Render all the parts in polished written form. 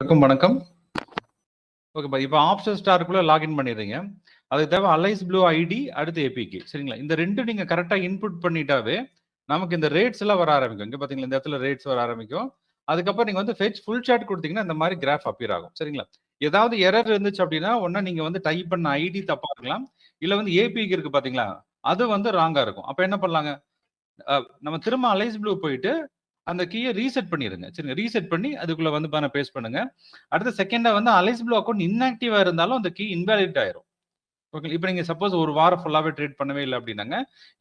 வணக்கம். ஓகேப்பா. இப்போ ஆப்ஷன் ஸ்டாருக்குள்ள லாகின் பண்ணிடுறீங்க. அதுக்கு தேவை அலைஸ் ப்ளூ ஐடி, அடுத்து ஏபிகே. சரிங்களா? இந்த ரெண்டும் நீங்க கரெக்டா இன்புட் பண்ணிட்டாவே நமக்கு இந்த ரேட்ஸ் எல்லாம் வர ஆரம்பிக்கும். இங்க பாத்தீங்களா, இந்த இடத்துல ரேட்ஸ் வர ஆரம்பிக்கும். அதுக்கப்புறம் நீங்க வந்து ஃபெச் ஃபுல் சார்ட் கொடுத்தீங்கன்னா இந்த மாதிரி கிராஃப் அப்பியர் ஆகும். சரிங்களா? ஏதாவது எரர் இருந்துச்சு அப்படின்னா ஒன்னா நீங்க வந்து டைப் பண்ண ஐடி தப்பா இருக்கலாம், இல்ல வந்து ஏபிகே இருக்கு பாத்தீங்களா, அது வந்து ராங்கா இருக்கும். அப்ப என்ன பண்ணலாங்க, நம்ம திரும்ப அலைஸ் ப்ளூ போயிட்டு அந்த கீயை ரீசெட் பண்ணிருங்க. சரிங்க, ரீசெட் பண்ணி அதுக்குள்ள வந்து பேஸ்ட் பண்ணுங்க. அடுத்த செகண்டா வந்து அலைஸ் ப்ளூ அக்கௌண்ட் இன்ஆக்டிவா இருந்தாலும் அந்த கீ இன்வாலிட் ஆயிரும். ஓகே, இப்போ நீங்க சப்போஸ் ஒரு வாரம் ஃபுல்லாவே ட்ரேட் பண்ணவே இல்லை அப்படின்னாங்க,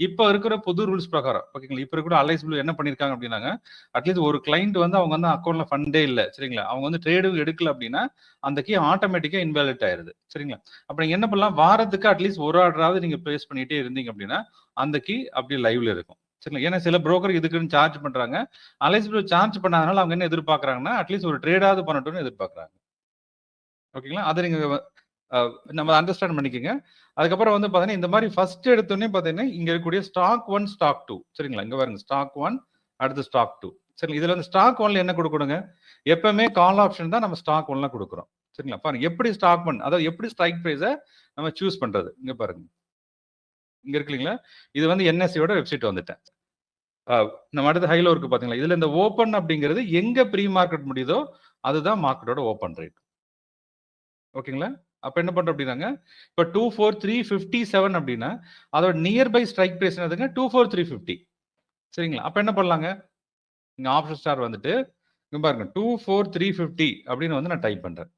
இப்போ இருக்கிற புது ரூல்ஸ் பிரகாரம் ஓகேங்களா, இப்போ இருக்கிற அலைஸ் ப்ளூ என்ன பண்ணிருக்காங்க அப்படின்னாங்க, அட்லீஸ்ட் ஒரு கிளைண்ட் வந்து அவங்க வந்து அக்கௌண்ட்ல ஃபண்டே இல்லை, சரிங்களா, அவங்க வந்து ட்ரேடும் எடுக்கல அப்படின்னா அந்த கீ ஆட்டோமேட்டிக்கா இன்வாலிட் ஆயிருது. சரிங்களா? அப்ப நீங்க என்ன பண்ணலாம், வாரத்துக்கு அட்லீஸ்ட் ஒரு ஆர்டராவது நீங்க பிளேஸ் பண்ணிட்டே இருந்தீங்க அப்படின்னா அந்த கீ அப்படியே லைவ்ல இருக்கும். சரிங்களா? ஏன்னா சில புரோக்கர் இதுக்குன்னு சார்ஜ் பண்றாங்க. அலைஸ் ப்ளூ சார்ஜ் பண்ணாதனால அவங்க என்ன எதிர்பார்க்கறாங்கன்னா, அட்லீஸ்ட் ஒரு ட்ரேடாவது பண்ணட்டும்னு எதிர்பார்க்கறாங்க. ஓகேங்களா? அதை நீங்க நம்ம அண்டர்ஸ்டாண்ட் பண்ணிக்கங்க. அதுக்கப்புறம் வந்து பாத்தீங்கன்னா இந்த மாதிரி ஃபர்ஸ்ட் எடுத்தோடனே பாத்தீங்கன்னா இங்க இருக்கக்கூடிய ஸ்டாக் 1 ஸ்டாக் 2. சரிங்களா? இங்க பாருங்க, ஸ்டாக் 1 அடுத்து ஸ்டாக் 2. சரி, இதுல வந்து ஸ்டாக் 1ல என்ன கொடுக்கணுங்க, எப்பவுமே கால் ஆப்ஷன் தான் நம்ம ஸ்டாக் 1ல கொடுக்குறோம். சரிங்களா? பாருங்க எப்படி ஸ்டாக் 1, அதாவது எப்படி ஸ்ட்ரைக் பிரைஸ நம்ம சூஸ் பண்றது. இங்க பாருங்க, இங்க இருக்கு இல்லைங்களா, இது வந்து என்எஸ்சியோட வெப்சைட் வந்துட்டேன். நம்ம அடுத்து ஹைலோ இருக்கு பாத்தீங்களா, இதுல இந்த ஓபன் அப்படிங்கிறது எங்க ப்ரீ மார்க்கெட் முடியுதோ அதுதான் மார்க்கெட்டோட ஓபன் ரேட். ஓகேங்களா? அப்ப என்ன பண்றோம் அப்படின்னாங்க, இப்ப 24357 அப்படின்னா அதோட நியர்பை ஸ்ட்ரைக் பிரைஸ் என்னதுங்க, 24350. சரிங்களா? அப்ப என்ன பண்ணலாங்க, இங்க ஆப்ஷன் ஸ்டார் வந்துட்டு இங்க பாருங்க 24350 அப்படின்னு வந்து நான் டைப் பண்றேன்.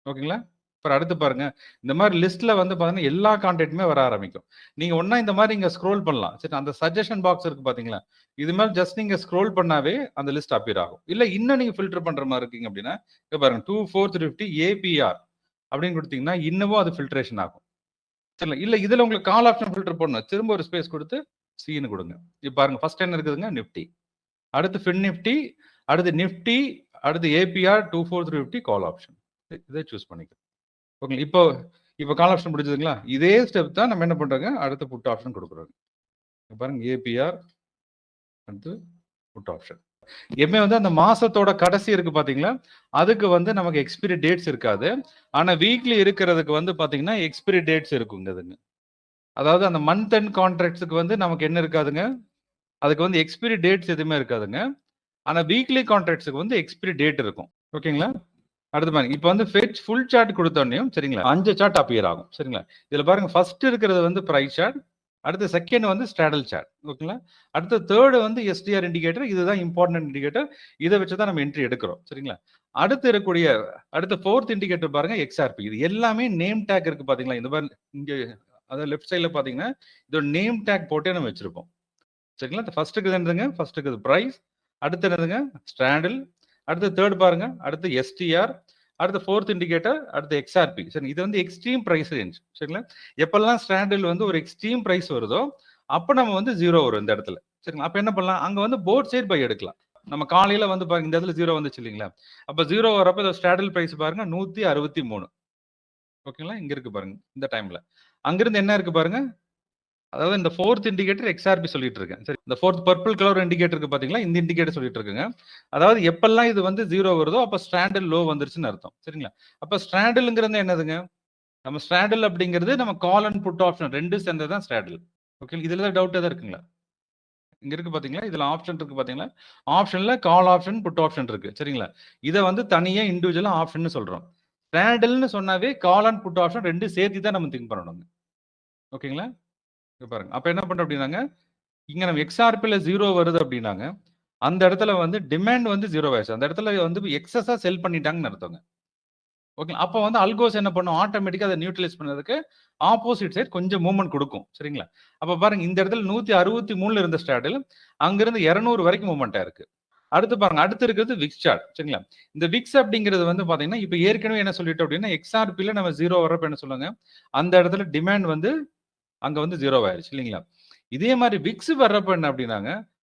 ஓகேங்களா? அப்புறம் அடுத்து பாருங்க, இந்த மாதிரி லிஸ்ட்ல வந்து பாத்தீங்கன்னா எல்லா கான்டென்ட்டுமே வர ஆரம்பிக்கும். நீங்க ஒன்னா இந்த மாதிரி இங்க ஸ்க்ரோல் பண்ணலாம். சரி, அந்த சஜஷன் பாக்ஸ் இருக்கு பாத்தீங்களா, இது மாதிரி ஜஸ்ட் நீங்க ஸ்க்ரோல் பண்ணாவே அந்த லிஸ்ட் அப்பியர் ஆகும். இல்ல இன்னும் நீங்க ஃபில்டர் பண்ற மாதிரி இருக்கீங்க அப்படின்னா இங்க பாருங்க 24350 ஏபிஆர் அப்படின்னு கொடுத்தீங்கன்னா இன்னமும் அது ஃபில்ட்ரேஷன் ஆகும். சரிங்களா? இல்ல இதுல உங்களுக்கு கால் ஆப்ஷன் ஃபில்டர் பண்ணணும், திரும்ப ஒரு ஸ்பேஸ் கொடுத்து சீனு கொடுங்க. இப்ப பாருங்க, ஃபர்ஸ்ட் என்ன இருக்குதுங்க, நிப்டி, அடுத்து ஃபின் நிப்டி, அடுத்து நிப்டி, அடுத்து ஏபிஆர் 24350 கால் ஆப்ஷன். இதை சூஸ் பண்ணிக்கலாம். ஓகே, இப்போ கால் ஆப்ஷன் முடிஞ்சதுங்களா, இதே ஸ்டெப் தான் நம்ம என்ன பண்றோங்க, அடுத்து புட் ஆப்ஷன் கொடுக்குறோம். பாருங்க, ஏபிஆர் அடுத்து புட் ஆப்ஷன். எப்பவுமே வந்து அந்த மாசத்தோட கடைசி இருக்கு பாத்தீங்களா, அதுக்கு வந்து நமக்கு எக்ஸ்பிரி டேட்ஸ் இருக்காது. ஆனா வீக்லி இருக்கிறதுக்கு வந்து பாத்தீங்கன்னா எக்ஸ்பிரி டேட்ஸ் இருக்குங்க. அதுங்க அதாவது அந்த மந்த் அண்ட் கான்ட்ராக்ட்ஸுக்கு வந்து நமக்கு என்ன இருக்காதுங்க, அதுக்கு வந்து எக்ஸ்பிரி டேட்ஸ் எதுவுமே இருக்காதுங்க. ஆனா வீக்லி கான்ட்ராக்ட்ஸுக்கு வந்து எக்ஸ்பிரி டேட் இருக்கும். ஓகேங்களா? அடுத்து பாருங்க, இப்போ வந்து ஃபெச் ஃபுல் சார்ட் கொடுத்தோடனையும் சரிங்களா 5 சார்ட் அப்பியர் ஆகும். சரிங்களா? இதுல பாருங்க, ஃபர்ஸ்ட் இருக்கிறது வந்து பிரைஸ் சார்ட், அடுத்து செகண்ட் வந்து ஸ்ட்ராடல் சார்ட். ஓகேங்களா? அடுத்து தேர்டு வந்து எஸ்டிஆர் இண்டிகேட்டர், இதுதான் இம்பார்ட்டன்ட் இண்டிகேட்டர், இதை வச்சு தான் நம்ம என்ட்ரி எடுக்கிறோம். சரிங்களா? அடுத்து இருக்கக்கூடிய அடுத்த ஃபோர்த் இண்டிகேட்டர் பாருங்க, எக்ஸ்ஆர்பி. இது எல்லாமே நேம் டேக் இருக்கு பாத்தீங்களா, இந்த மாதிரி இங்க அதாவது லெஃப்ட் சைட்ல பாத்தீங்கன்னா இதோட நேம் டேக் போட்டே நம்ம வச்சிருப்போம். சரிங்களா? ஃபர்ஸ்ட்டுக்கு என்னதுங்க, ஃபர்ஸ்ட்டுக்கு பிரைஸ், அடுத்து என்னதுங்க ஸ்ட்ராடல், அடுத்து தேர்ட் பாருங்க, அடுத்து எஸ்டிஆர், அடுத்து ஃபோர்த் இண்டிகேட்டர், அடுத்து எக்ஸ்ஆர்பி. சரி, இது வந்து எக்ஸ்ட்ரீம் பிரைஸ் ரேஞ்ச். சரிங்களா? எப்பெல்லாம் ஸ்டாண்டர்ட் வந்து ஒரு எக்ஸ்ட்ரீம் பிரைஸ் வருதோ அப்ப நம்ம வந்து ஜீரோ வரும் இந்த இடத்துல. சரிங்களா? அப்ப என்ன பண்ணலாம், அங்க வந்து போத் சைட் பை எடுக்கலாம். நம்ம காலையில வந்து பாருங்க, இந்த இடத்துல ஜீரோ வந்துச்சு இல்லைங்களா, அப்ப ஜீரோ வரப்ப இந்த ஸ்டாண்டர்ட் பிரைஸ் பாருங்க 163. ஓகேங்களா? இங்க இருக்கு பாருங்க இந்த டைம்ல. அங்கிருந்து என்ன இருக்கு பாருங்க, அதாவது இந்த ஃபோர்த் இண்டிகேட்டர் எக்ஸ்ஆர்பி சொல்லிட்டு இருக்கேன். சரி, இந்த ஃபோர்த் பர்பிள் கலர் இண்டிகேட்டர் இருக்கு பாத்தீங்களா, இந்த இண்டிகேட்டர் சொல்லிட்டு இருக்குங்க. அதாவது எப்பெல்லாம் இது வந்து ஜீரோ வருதோ அப்ப ஸ்டாண்டர்ட் லோ வந்துருச்சுன்னு அர்த்தம். சரிங்களா? அப்ப ஸ்டாண்டர்ட்ங்கிறது என்னதுங்க, நம்ம ஸ்டாண்டர்ட் அப்படிங்கிறது நம்ம கால் அண்ட் புட் ஆப்ஷன் ரெண்டு சேர்ந்தது தான் ஸ்டாண்டர்ட். ஓகே, இதுல தான் டவுட் எதாவது இருக்குங்களா, இங்க இருக்கு பாத்தீங்களா, இதுல ஆப்ஷன் இருக்கு பாத்தீங்களா, ஆப்ஷன்ல கால் ஆப்ஷன் புட் ஆப்ஷன் இருக்கு. சரிங்களா? இதை வந்து தனியா இண்டிவிஜுவலா ஆப்ஷன் சொல்றோம். ஸ்டாண்டர்ட்னு சொன்னாவே கால் அண்ட் புட் ஆப்ஷன் ரெண்டு சேர்த்து தான் நம்ம திங்க் பண்ணணும். ஓகேங்களா? பாருங்க, அப்ப என்ன பண்றோம் அப்படின்னாங்க, இங்க நம்ம எக்ஸ்ஆர்பில ஜீரோ வருது அப்படின்னாங்க அந்த இடத்துல வந்து டிமாண்ட் வந்து ஜீரோ ஆயிடுச்சு, அந்த இடத்துல வந்து எக்ஸஸா செல் பண்ணிட்டாங்கன்னு அர்த்தங்க. ஓகே, அப்ப வந்து அல்கோஸ் என்ன பண்ணும், ஆட்டோமேட்டிக்கா அதை நியூட்ரலைஸ் பண்ணதுக்கு ஆப்போசிட் சைட் கொஞ்சம் மூவ்மெண்ட் கொடுக்கும். சரிங்களா? அப்ப பாருங்க, இந்த இடத்துல 163 இருந்த ஸ்டாடில் அங்கிருந்து 200 வரைக்கும் மூவ்மெண்ட் ஆயிருக்கு. அடுத்து பாருங்க, அடுத்து இருக்கிறது விக்ஸ் சார்ட். சரிங்களா? இந்த விக்ஸ் அப்படிங்கிறது வந்து பாத்தீங்கன்னா இப்ப ஏற்கனவே என்ன சொல்லிட்டோம் அப்படின்னா, எக்ஸ்ஆர்பில நம்ம ஜீரோ வரப்ப என்ன சொல்லுங்க, அந்த இடத்துல டிமாண்ட் வந்து அங்க வந்து ஜீரோ ஆயிருச்சு இல்லைங்களா? இதே மாதிரி விக்ஸ் வர்றப்ப என்ன அப்படின்னாங்க,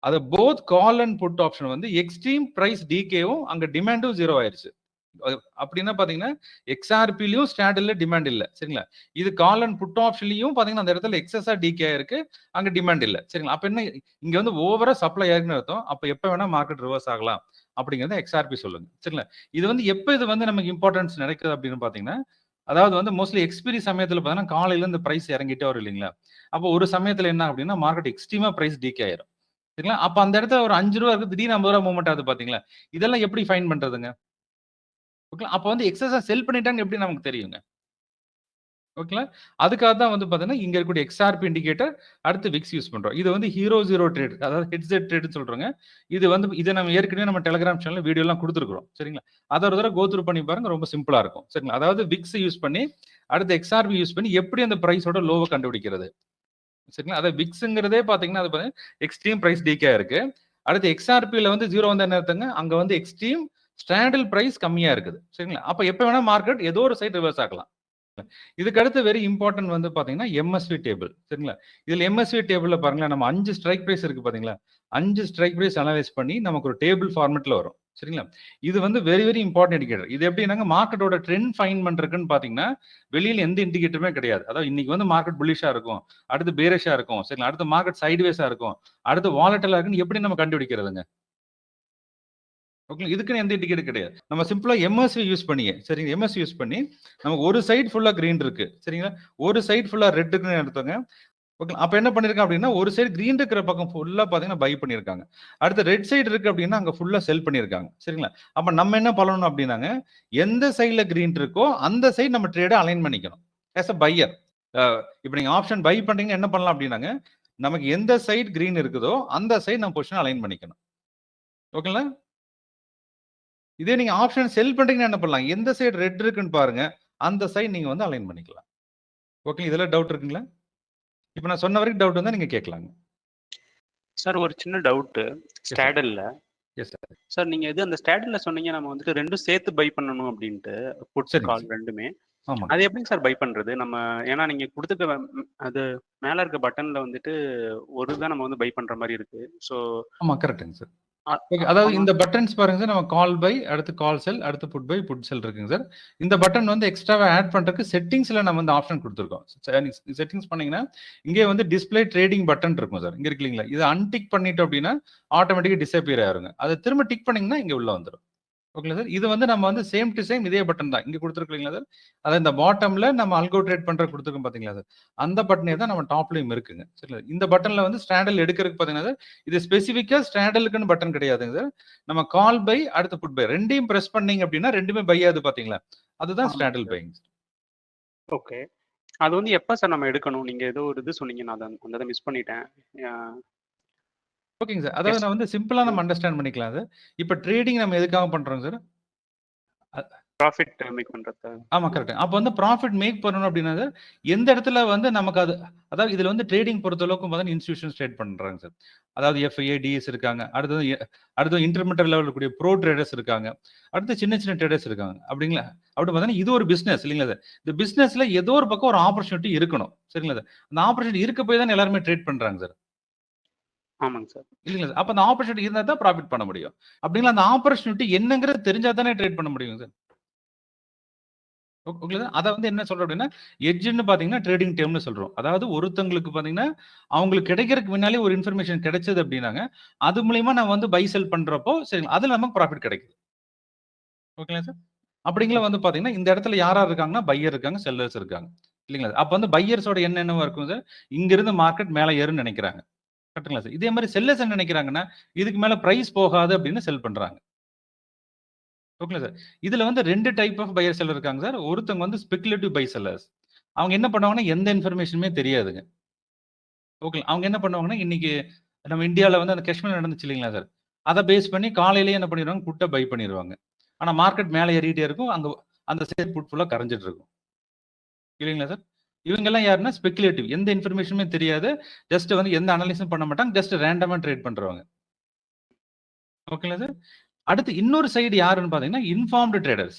அது both call and put option வந்து எக்ஸ்ட்ரீம் பிரைஸ் டிகேவும் அங்க டிமாண்டும் ஜீரோ ஆயிருச்சு. அப்படின்னா பாத்தீங்கன்னா XRP-லயும் ஸ்டாண்டர்ட்ல டிமாண்ட் இல்ல. சரிங்களா? இது கால் அண்ட் புட் ஆப்ஷன்லயும் பாத்தீங்கன்னா அந்த இடத்துல எக்ஸஸா டிகே இருக்கு. அங்க டிமாண்ட் இல்ல. சரிங்களா? அப்ப என்ன இங்க வந்து ஓவரா சப்ளை ஆயிருக்குன்னு அர்த்தம். அப்ப எப்ப வேணா மார்க்கெட் ரிவர்ஸ் ஆகலாம் அப்படிங்கறத XRP சொல்லுங்க. சரிங்களா? இது வந்து எப்ப இது வந்து நமக்கு இம்பார்ட்டன்ஸ் நடக்குது அப்படின்னு பாத்தீங்கன்னா, அதாவது வந்து மோஸ்ட்லி எக்ஸ்பீரி சமயத்துல பாத்தீங்கன்னா காலையில இந்த பிரைஸ் இறங்கிட்டே வரும் இல்லைங்களா? அப்போ ஒரு சமயத்துல என்ன அப்படின்னா மார்க்கெட் எக்ஸ்ட்ரீமா பிரைஸ் டிகே ஆயிரும். சரிங்களா? அப்ப அந்த இடத்துல ஒரு ₹5 இருக்கு திடீர்னு ₹50 மூவ்மெண்ட் ஆகுது பாத்தீங்களா? இதெல்லாம் எப்படி ஃபைண்ட் பண்றதுங்க? ஓகேங்களா? அப்ப வந்து எக்ஸஸா செல் பண்ணிட்டாங்கன்னு எப்படி நமக்கு தெரியுங்க? ஓகேங்களா? அதுக்காக தான் வந்து பார்த்தீங்கன்னா, இங்க இருக்கக்கூடிய XRP இண்டிகேட்டர், அடுத்து விக்ஸ் யூஸ் பண்றோம். இது வந்து ஹீரோ ஜீரோ ட்ரேட், அதாவது ஹெட்செட் ட்ரேட்ன்னு சொல்றோங்க. இது வந்து இத நம்ம ஏற்கனவே நம்ம டெலிகிராம் சேனல்ல வீடியோலாம் குடுத்துருக்கிறோம். சரிங்களா? அத ஒரு தடவ கோ த்ரூ பண்ணி பாருங்க. ரொம்ப சிம்பிளா இருக்கும். சரிங்களா? அதாவது விக்ஸ் யூஸ் பண்ணி, அடுத்து XRP யூஸ் பண்ணி எப்படி அந்த பிரைஸோட லோவ கண்டுபிடிக்கிறது? சரிங்களா? அதாவது விக்ஸ்ங்கிறதே பார்த்தீங்கன்னா, அது எக்ஸ்ட்ரீம் பிரைஸ் டீக்கே இருக்கு. அடுத்து XRPல வந்து 0 வந்தா என்ன அர்த்தங்க? அங்க வந்து எக்ஸ்ட்ரீம் ஸ்டாண்டர்ட் பிரைஸ் கம்மியா இருக்குது. சரிங்களா? அப்ப எப்ப வேணா மார்க்கெட் ஏதோ ஒரு சைடு ரிவர்ஸ் ஆகலாம். இதுக்கு அடுத்து வெரி இம்பார்ட்டன்ட் வந்து பாத்தீங்கன்னா MSV டேபிள். சரிங்களா? இதுல MSV டேபிள்ல பாருங்களேன், நம்ம 5 ஸ்ட்ரைக் பிரைஸ் இருக்கு பாத்தீங்களா? 5 ஸ்ட்ரைக் பிரைஸ் அனலைஸ் பண்ணி நமக்கு ஒரு டேபிள் ஃபார்மட்ல வரும். சரிங்களா? இது வந்து வெரி வெரி இம்பார்ட்டன்ட் இண்டிகேட்டர். இது எப்படின்னாங்க மார்க்கெட்டோட ட்ரெண்ட் ஃபைண்ட் பண்றதுக்குன்னு பாத்தீங்கன்னா, வெளியில எந்த இண்டிகேட்டருமே கிடையாது. அதாவது இன்னைக்கு வந்து மார்க்கெட் புல்லிஷா இருக்கும், அடுத்து பேரிஷா இருக்கும், சரிங்களா? அடுத்து மார்க்கெட் சைட்வேஸா இருக்கும், அடுத்து வாலட்டிலா இருக்குன்னு எப்படி நம்ம கண்டுபிடிக்கிறதுங்க? ஓகே. இதுக்குன்னு எந்த இண்டிகேட்டர் கிடையாது. நம்ம சிம்பிளா MSV யூஸ் பண்ணியே, சரிங்க. MSV யூஸ் பண்ணி நமக்கு ஒரு சைடு ஃபுல்லா கிரீன் இருக்கு. சரிங்களா? ஒரு சைடு ஃபுல்லா ரெட் இருக்குன்னு எடுத்தோங்க. ஓகே. அப்ப என்ன பண்ணிருக்கான் அப்படின்னா, ஒரு சைடு கிரீன் இருக்கிற பக்கம் ஃபுல்லா பாத்தீங்கன்னா பை பண்ணியிருக்காங்க. அடுத்து ரெட் சைடு இருக்கு அப்படின்னா, அங்க ஃபுல்லா செல் பண்ணியிருக்காங்க. சரிங்களா? அப்ப நம்ம என்ன பண்ணணும் அப்படின்னாங்க, எந்த சைடுல கிரீன் இருக்கோ, அந்த சைடு நம்ம ட்ரேட அலைன் பண்ணிக்கணும். As a pier. இப்ப நீங்க ஆப்ஷன் பை பண்றீங்கன்னா என்ன பண்ணலாம் அப்படின்னாங்க, நமக்கு எந்த சைடு கிரீன் இருக்குதோ, அந்த சைடு நம்ம பொசிஷன் அலைன் பண்ணிக்கணும். ஓகேங்களா? இதே நீங்க ஆப்ஷன் செல் பண்றீங்கன்னா என்ன பண்ணலாம்? எந்த சைடு ரெட் இருக்குன்னு பாருங்க. அந்த சைடு நீங்க வந்து அலைன் பண்ணிக்கலாம். ஓகே. இதுல டவுட் இருக்குங்களா? இப்ப நான் சொன்ன வரைக்கும் டவுட் வந்தா நீங்க கேட்கலாங்க. சார் ஒரு சின்ன டவுட்டு. ஸ்டாடல்ல. Yes sir. சார் நீங்க அந்த ஸ்டாடல்ல சொன்னீங்க நம்ம வந்துட்டு 2ம் சேர்த்து பை பண்ணணும் அப்படின்ட்டு. புட், சரிங்க கால் சார். 2மே. ஆமாங்க. அது எப்படிங்க சார் பை பண்றது? நம்ம ஏன்னா நீங்க குடுத்துருக்க அது மேல இருக்க பட்டன்ல வந்துட்டு ஒரு தான் நம்ம வந்து பை பண்ற மாரி இருக்கு. ஸோ ஆமா கரெக்ட்டுங்க சார். அ ஓகே. அதாவது ஆனா இந்த பட்டன்ஸ் பாருங்க சார். நம்ம கால் பை, அடுத்து கால் செல், அடுத்து புட் பை, புட் செல் இருக்குங்க சார். இந்த பட்டன் வந்து எக்ஸ்ட்ராவா ஆட் பண்றதுக்கு செட்டிங்ஸ்ல நம்ம வந்து ஆப்ஷன் குடுத்துருக்கோம். செட்டிங்ஸ் பண்ணீங்கன்னா, இங்கே வந்து டிஸ்ப்ளே ட்ரேடிங் பட்டன் இருக்கும் சார். இங்க இருக்கு இல்லீங்களா? இத அன்டிக் பண்ணிட்டோம் அப்படின்னா, ஆட்டோமேட்டிக்கா டிஸப்பியர் ஆயிருங்க. அத திரும்ப டிக் பண்ணீங்கன்னா, இங்க உள்ள வந்துரும். ஓகேங்களா சார்? இது வந்து நம்ம வந்து சேம் டு சேம் இதே பட்டன் தான். இங்க குடுத்துருக்கு இல்லீங்களா சார்? அத இந்த பாட்டம்ல நம்ம அல்கோ ட்ரேட் பண்ற குடுத்துருக்கோம் பாத்தீங்களா சார்? அந்த பட்டனே தான் நம்ம டாப்லயும் இருக்குங்க. சரிங்களா? இந்த பட்டன்ல வந்து ஸ்ட்ராடல் எடுக்கிறதுக்கு பாத்தீங்கன்னா சார், இது ஸ்பெசிஃபிக்கா ஸ்ட்ராடலுக்குன்னு பட்டன் கிடையாதுங்க சார். நம்ம கால் பை, அடுத்து புட் பை 2யும் பிரஸ் பண்ணீங்க அப்படின்னா 2மே பை ஆகுது பாத்தீங்களா? அதுதான் ஸ்ட்ராடல் பையிங். ஓகே. அது வந்து எப்ப சார் நம்ம எடுக்கணும்? நீங்க ஏதோ ஒரு இது சொன்னீங்க. நான் அந்த இத மிஸ் பண்ணிட்டேன். அ ஓகேங்க சார். அதாவது எஸ். நான் வந்து சிம்பிளா நம்ம அண்டர்ஸ்டாண்ட் பண்ணிக்கலாம் சார். இப்ப ட்ரேடிங் நம்ம எதுக்காக பண்றோம் சார்? ப்ராஃபிட் மேக் பண்றதுக்கு. ஆமா கரெக்ட். அப்ப வந்து ப்ராஃபிட் மேக் பண்ணணும் அப்படின்னா சார், எந்த இடத்துல வந்து நமக்கு அது அதாவது இதுல வந்து ட்ரேடிங் பொறுத்தளவுக்கு பார்த்தீங்கன்னா இன்ஸ்டிடியூஷன்ஸ் ட்ரேட் பண்றாங்க சார். அதாவது எஃப்ஐஏ, டிஎஸ் இருக்காங்க. அடுத்தது இன்டர்மீடியேட் லெவல்ல இருக்கக்கூடிய ப்ரோ ட்ரேடர்ஸ் இருக்காங்க. அடுத்து சின்ன சின்ன ட்ரேடர்ஸ் இருக்காங்க. அப்படிங்களா? அப்படி பார்த்தீங்கன்னா இது ஒரு பிசினஸ் இல்லைங்களா சார்? இந்த பிசினஸ்ல ஏதோ ஒரு பக்கம் ஒரு ஆப்பர்ச்சுனிட்டி இருக்கணும். சரிங்களா சார்? அந்த ஆப்பர்ச்சுனிட்டி இருக்க போய் தான் எல்லாருமே ட்ரேட் பண்றாங்க சார். ஆமாங்க சார். இல்லைங்களா சார்? அப்ப அந்த ஆப்பர்ச்சுனிட்டி இருந்தா தான் ப்ராஃபிட் பண்ண முடியும். அப்படிங்களா அந்த ஆப்பர்ச்சுனிட்டி என்னங்கிறது தெரிஞ்சா தானே ட்ரேட் பண்ண முடியும் சார். ஓகேங்களா? அத வந்து என்ன சொல்றோம் அப்படின்னா, எட்ஜ்ன்னு பார்த்தீங்கன்னா, ட்ரேடிங் டெர்ம்னு சொல்றோம். அதாவது ஒருத்தங்களுக்கு பார்த்தீங்கன்னா, அவங்களுக்கு கிடைக்கிறதுக்கு முன்னாலே ஒரு இன்ஃபர்மேஷன் கிடைச்சது அப்படின்னாங்க, அது மூலியமா நான் வந்து பை, செல் பண்றப்போ, சரி அதுல நமக்கு ப்ராஃபிட் கிடைக்குது. ஓகேங்களா சார்? அப்படிங்களா வந்து பார்த்தீங்கன்னா, இந்த இடத்துல யார் யார் இருக்காங்கன்னா, பையர் இருக்காங்க, செல்லர்ஸ் இருக்காங்க. இல்லைங்களா? அப்ப வந்து பையர்ஸோட எண்ணம் என்னவா இருக்கும் சார்? இங்கிருந்து மார்க்கெட் மேல ஏறும்னு நெனைக்கிறாங்க. கரெக்ட்டுங்களா சார்? இதே மாரி செல்லர்ஸ் என்ன நெனைக்கிறாங்கன்னா, இதுக்கு மேல பிரைஸ் போகாது அப்படின்னு செல் பண்றாங்க. ஓகேங்களா சார்? இதுல வந்து 2 டைப் ஆஃப் பையர் செல்லர் இருக்காங்க சார். ஒருத்தவங்க வந்து ஸ்பெகுலேட்டிவ் பை செல்லர்ஸ். அவங்க என்ன பண்ணுவாங்கன்னா, எந்த இன்ஃபர்மேஷனுமே தெரியாதுங்க. ஓகே. அவங்க என்ன பண்ணுவாங்கன்னா, இன்னைக்கு நம்ம இந்தியால வந்து அந்த காஷ்மீர் நடந்துச்சு இல்லைங்களா சார்? அத பேஸ் பண்ணி காலையிலேயே என்ன பண்ணிருவாங்க, புட்ட பை பண்ணிருவாங்க. ஆனா மார்க்கெட் மேல ஏறிட்டே இருக்கும். அங்க அந்த சேல் புட் ஃபுல்லா கரைஞ்சிட்டு இருக்கும். இல்லைங்களா சார்? இவங்கலாம் யாருன்னா ஸ்பெகுலேட்டிவ். எந்த இன்ஃபர்மேஷனுமே தெரியாது. ஜஸ்ட் வந்து எந்த அனலைஸும் பண்ண மாட்டாங்க. ஜஸ்ட் ரேண்டமா ட்ரேட் பண்றவங்க. ஓகேங்களா சார்? அடுத்து இன்னொரு சைடு யாருன்னு பார்த்தீங்கன்னா, இன்ஃபார்ம்டு ட்ரேடர்ஸ்.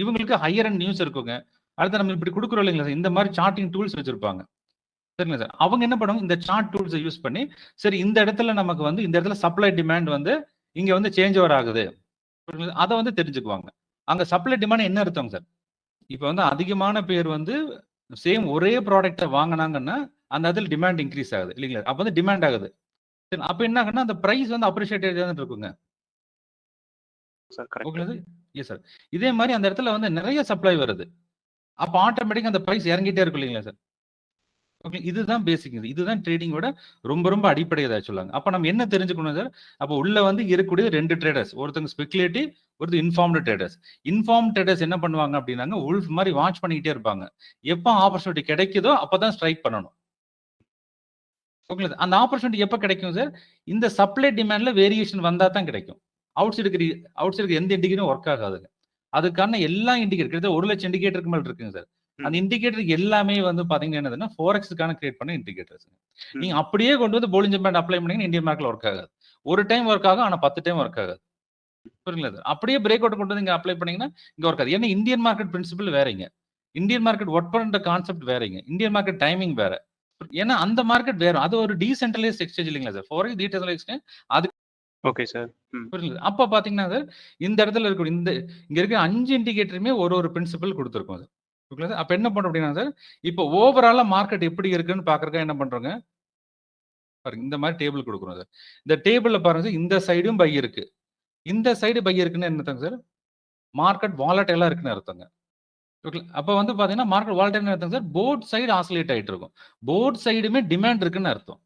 இவங்களுக்கு ஹையர் அண்ட் நியூஸ் இருக்குங்க. அடுத்து நம்ம இப்படி குடுக்குறோம் இல்லைங்களா சார்? இந்த மாரி சார்ட்டிங் டூல்ஸ் வச்சிருப்பாங்க. சரிங்களா சார்? அவங்க என்ன பண்ணுவாங்க, இந்த சார்ட் டூல்ஸ யூஸ் பண்ணி, சரி இந்த இடத்துல நமக்கு வந்து இந்த இடத்துல சப்ளை டிமாண்ட் வந்து இங்க வந்து சேஞ்ச் ஓவர் ஆகுது. அதை வந்து தெரிஞ்சுக்குவாங்க. அங்க சப்ளை டிமாண்ட் என்ன அர்த்தம் சார்? இப்ப வந்து அதிகமான பேர் வந்து சேம் ஒரே ப்ராடக்ட்டை வாங்குனாங்கன்னா, அந்த இடத்துல டிமாண்ட் இன்க்ரீஸ் ஆகுது இல்லைங்களா? அப்ப வந்து டிமாண்ட் ஆகுது. சரி, அப்ப என்ன ஆகுன்னா, அந்த பிரைஸ் வந்து அப்ரிஷியேட் ஆயிட்டு இருக்குங்க. Sir correct. ஓகேங்களா சார்? Yes sir. இதே மாரி அந்த இடத்துல வந்து நெறைய சப்ளை வருது. அப்ப ஆட்டோமேட்டிக்கா அந்த பிரைஸ் இறங்கிட்டே இருக்கும் இல்லைங்களா சார்? ஓகே. இதுதான் பேசிக். இதுதான் ட்ரேடிங்கோட ரொம்ப ரொம்ப அடிப்படை சொல்லுவாங்க. அப்ப நம்ம என்ன தெரிஞ்சுக்கணும் சார்? அப்ப உள்ள வந்து இருக்கக்கூடிய 2 ட்ரேடர்ஸ். ஒருத்தங்க ஸ்பெகுலேட்டிவ், ஒருத்தர் இன்ஃபார்ம்டு ட்ரேடர்ஸ். இன்ஃபார்ம்டு ட்ரேடர்ஸ் என்ன பண்ணுவாங்க அப்படின்னாங்க, வுல்ஃப் மாரி வாட்ச் பண்ணிக்கிட்டே இருப்பாங்க. எப்ப ஆப்பர்ச்சுனிட்டி கிடைக்குதோ அப்பதான் ஸ்ட்ரைக் பண்ணணும். ஓகேங்களா சார்? அந்த ஆப்பர்ச்சுனிட்டி எப்ப கிடைக்கும் சார்? இந்த சப்ளை டிமாண்ட்ல வேரியேஷன் வந்தா தான் கிடைக்கும். அவுட் சைடுக்கு எந்த இண்டிகேட்டரும் ஒர்க் ஆகாதுங்க. அதுக்கான எல்லா இண்டிகேட்டர் கிட்டத்தட்ட 1,00,000 இண்டிகேட்டருக்கு மேல இருக்குங்க சார். அந்த இண்டிகேட்டர் எல்லாமே வந்து பாத்தீங்கன்னா என்னதுன்னா, ஃபோரெக்ஸ்க்கான கிரியேட் பண்ண இண்டிகேட்டர்ஸ். நீங்க அப்படியே கொண்டு வந்து போலிஞ்சர் பேண்ட் அப்ளை பண்ணீங்கன்னா இந்தியன் மார்க்கெட்ல ஒர்க் ஆகாது. ஒரு டைம் ஒர்க் ஆகும். ஆனா 10 டைம் ஒர்க் ஆகாது. புரியுங்களா சார்? அப்படியே பிரேக் அவுட் கொண்டு வந்து இங்க அப்ளை பண்ணீங்கன்னா, இங்க ஒர்க் ஆகாது. ஏன்னா இந்தியன் மார்க்கெட் பிரின்சிபல் வேறங்க. இந்தியன் மார்க்கெட் ஒர்க் பண்ற கான்செப்ட் வேறங்க. இந்தியன் மார்க்கெட் டைமிங் வேற. ஏன்னா அந்த மார்க்கெட் வேற. அது ஒரு டீசென்ட்ரலைஸ்ட் எக்ஸ்சேஞ்ச் இல்லைங்களா சார்? ஃபோரெக்ஸ் டீசென்ட்ரலைஸ்ட் அது ஓகே சார். புரியுது. அப்ப பாத்தீங்கன்னா சார், இந்த இடத்துல இருக்க இங்க இருக்க 5 இண்டிகேட்டருமே ஒரு பிரின்சிபல் குடுத்திருக்கும் சார். ஓகேங்களா சார்? அப்ப என்ன பண்றோம் அப்படின்னா சார், இப்போ ஓவராலா மார்க்கெட் எப்படி இருக்குன்னு பாக்குறதுக்காக என்ன பண்றோங்க? பாருங்க இந்த மாதிரி டேபிள் குடுக்குறோம் சார். இந்த டேபிள்ல பாருங்க சார், இந்த சைடும் பை இருக்கு. இந்த சைடு பை இருக்குன்னு என்ன அர்த்தம் சார்? மார்க்கெட் வாலடைலா இருக்குன்னு அர்த்தங்க. ஓகே. அப்ப வந்து பாத்தீங்கன்னா, மார்க்கெட் வாலடைல்னு அர்த்தம் சார், போத் சைடு ஆசிலேட் ஆயிட்டு இருக்கும். போத் சைடுமே டிமாண்ட் இருக்குன்னு அர்த்தம்.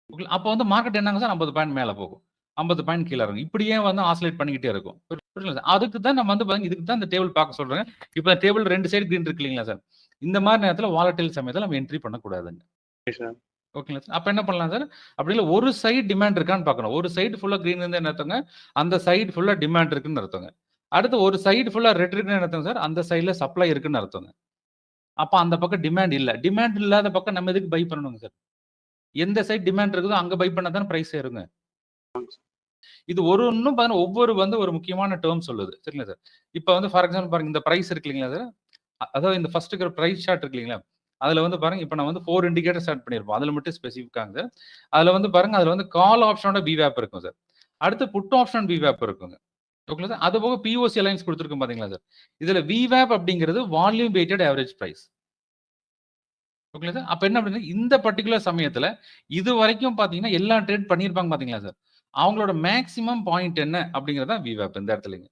ஓகே. அப்ப வந்து மார்க்கெட் என்னங்க சார் 50 பாயிண்ட் மேல போகும். 50 பாயிண்ட் கீழ இறங்கும். இப்படியே வந்து ஆசிலேட் பண்ணிக்கிட்டே இருக்கும். புரியுதுங்களா சார்? அதுக்கு தான் நம்ம வந்து பாத்தீங்கன்னா, இதுக்கு தான் இந்த டேபிள் பார்க்க சொல்றேன். இப்ப டேபிள் 2 சைடு கிரீன் இருக்கு இல்லீங்களா சார்? இந்த மாரி நேரத்துல வாலடைல் சமயத்துல நம்ம என்ட்ரி பண்ணக்கூடாதுங்க. Okay sir. ஓகேங்களா சார்? அப்ப என்ன பண்ணலாம் சார்? அப்படி இல்ல ஒரு சைடு டிமாண்ட் இருக்கான்னு பார்க்கணும். ஒரு சைடு ஃபுல்லா கிரீன் இருந்தா என்ன அர்த்தங்க? அந்த சைடு ஃபுல்லா டிமாண்ட் இருக்குன்னு அர்த்தங்க. அடுத்து ஒரு சைடு ஃபுல்லா ரெட் இருக்குன்னு என்ன அர்த்தம் சார்? அந்த சைடுல சப்ளை இருக்குன்னு அர்த்தங்க. அப்ப அந்த பக்கம் டிமாண்ட் இல்ல. டிமாண்ட் இல்லாத பக்கம் நம்ம எதுக்கு பை பண்ணணுங்க சார்? எந்த சைடு டிமாண்ட் இருக்குதோ அங்க பை பண்ணா தானே பிரைஸ் ஏறுங்க. இது ஒண்ணும் பாத்தீங்கன்னா ஒவ்வொரு வந்து ஒரு முக்கியமான டெர்ம் சொல்லுது. சரிங்களா சார்? இப்ப வந்து ஃபார் எக்ஸாம்பிள் பாருங்க இந்த பிரைஸ் இருக்கு இல்லீங்களா சார்? அதாவது இந்த ஃபர்ஸ்ட் இருக்கிற பிரைஸ் சார்ட் இருக்கு இல்லீங்களா? அதுல வந்து பாருங்க இப்ப நான் வந்து 4 இண்டிகேட்டர் ஸ்டார்ட் பண்ணியிருப்போம். அதுல மட்டும் ஸ்பெசிஃபிக்காங்க சார். அதுல வந்து பாருங்க அதுல வந்து கால் ஆப்ஷனோட பிவேப் இருக்கும் சார். அடுத்து புட் ஆப்ஷன் பிவேப் இருக்குங்க. ஓகேங்களா சார்? அது போக பிஓசி அலைன்ஸ் குடுத்திருக்கும் பாத்தீங்களா சார்? இதுல விவேப் அப்படிங்கிறது வால்யூம் வெயிட்டட் ஆவரேஜ் பிரைஸ். ஓகேங்களா சார்? அப்ப என்ன அப்படின்னா இந்த பர்ட்டிகுலர் சமயத்துல இதுவரைக்கும் பாத்தீங்கன்னா எல்லா ட்ரேட் பண்ணியிருப்பாங்க பாத்தீங்களா சார்? அவங்களோட மேக்ஸிமம் பாயிண்ட் என்ன அப்படிங்கிறது தான் விவேப் இந்த இடத்துலங்க.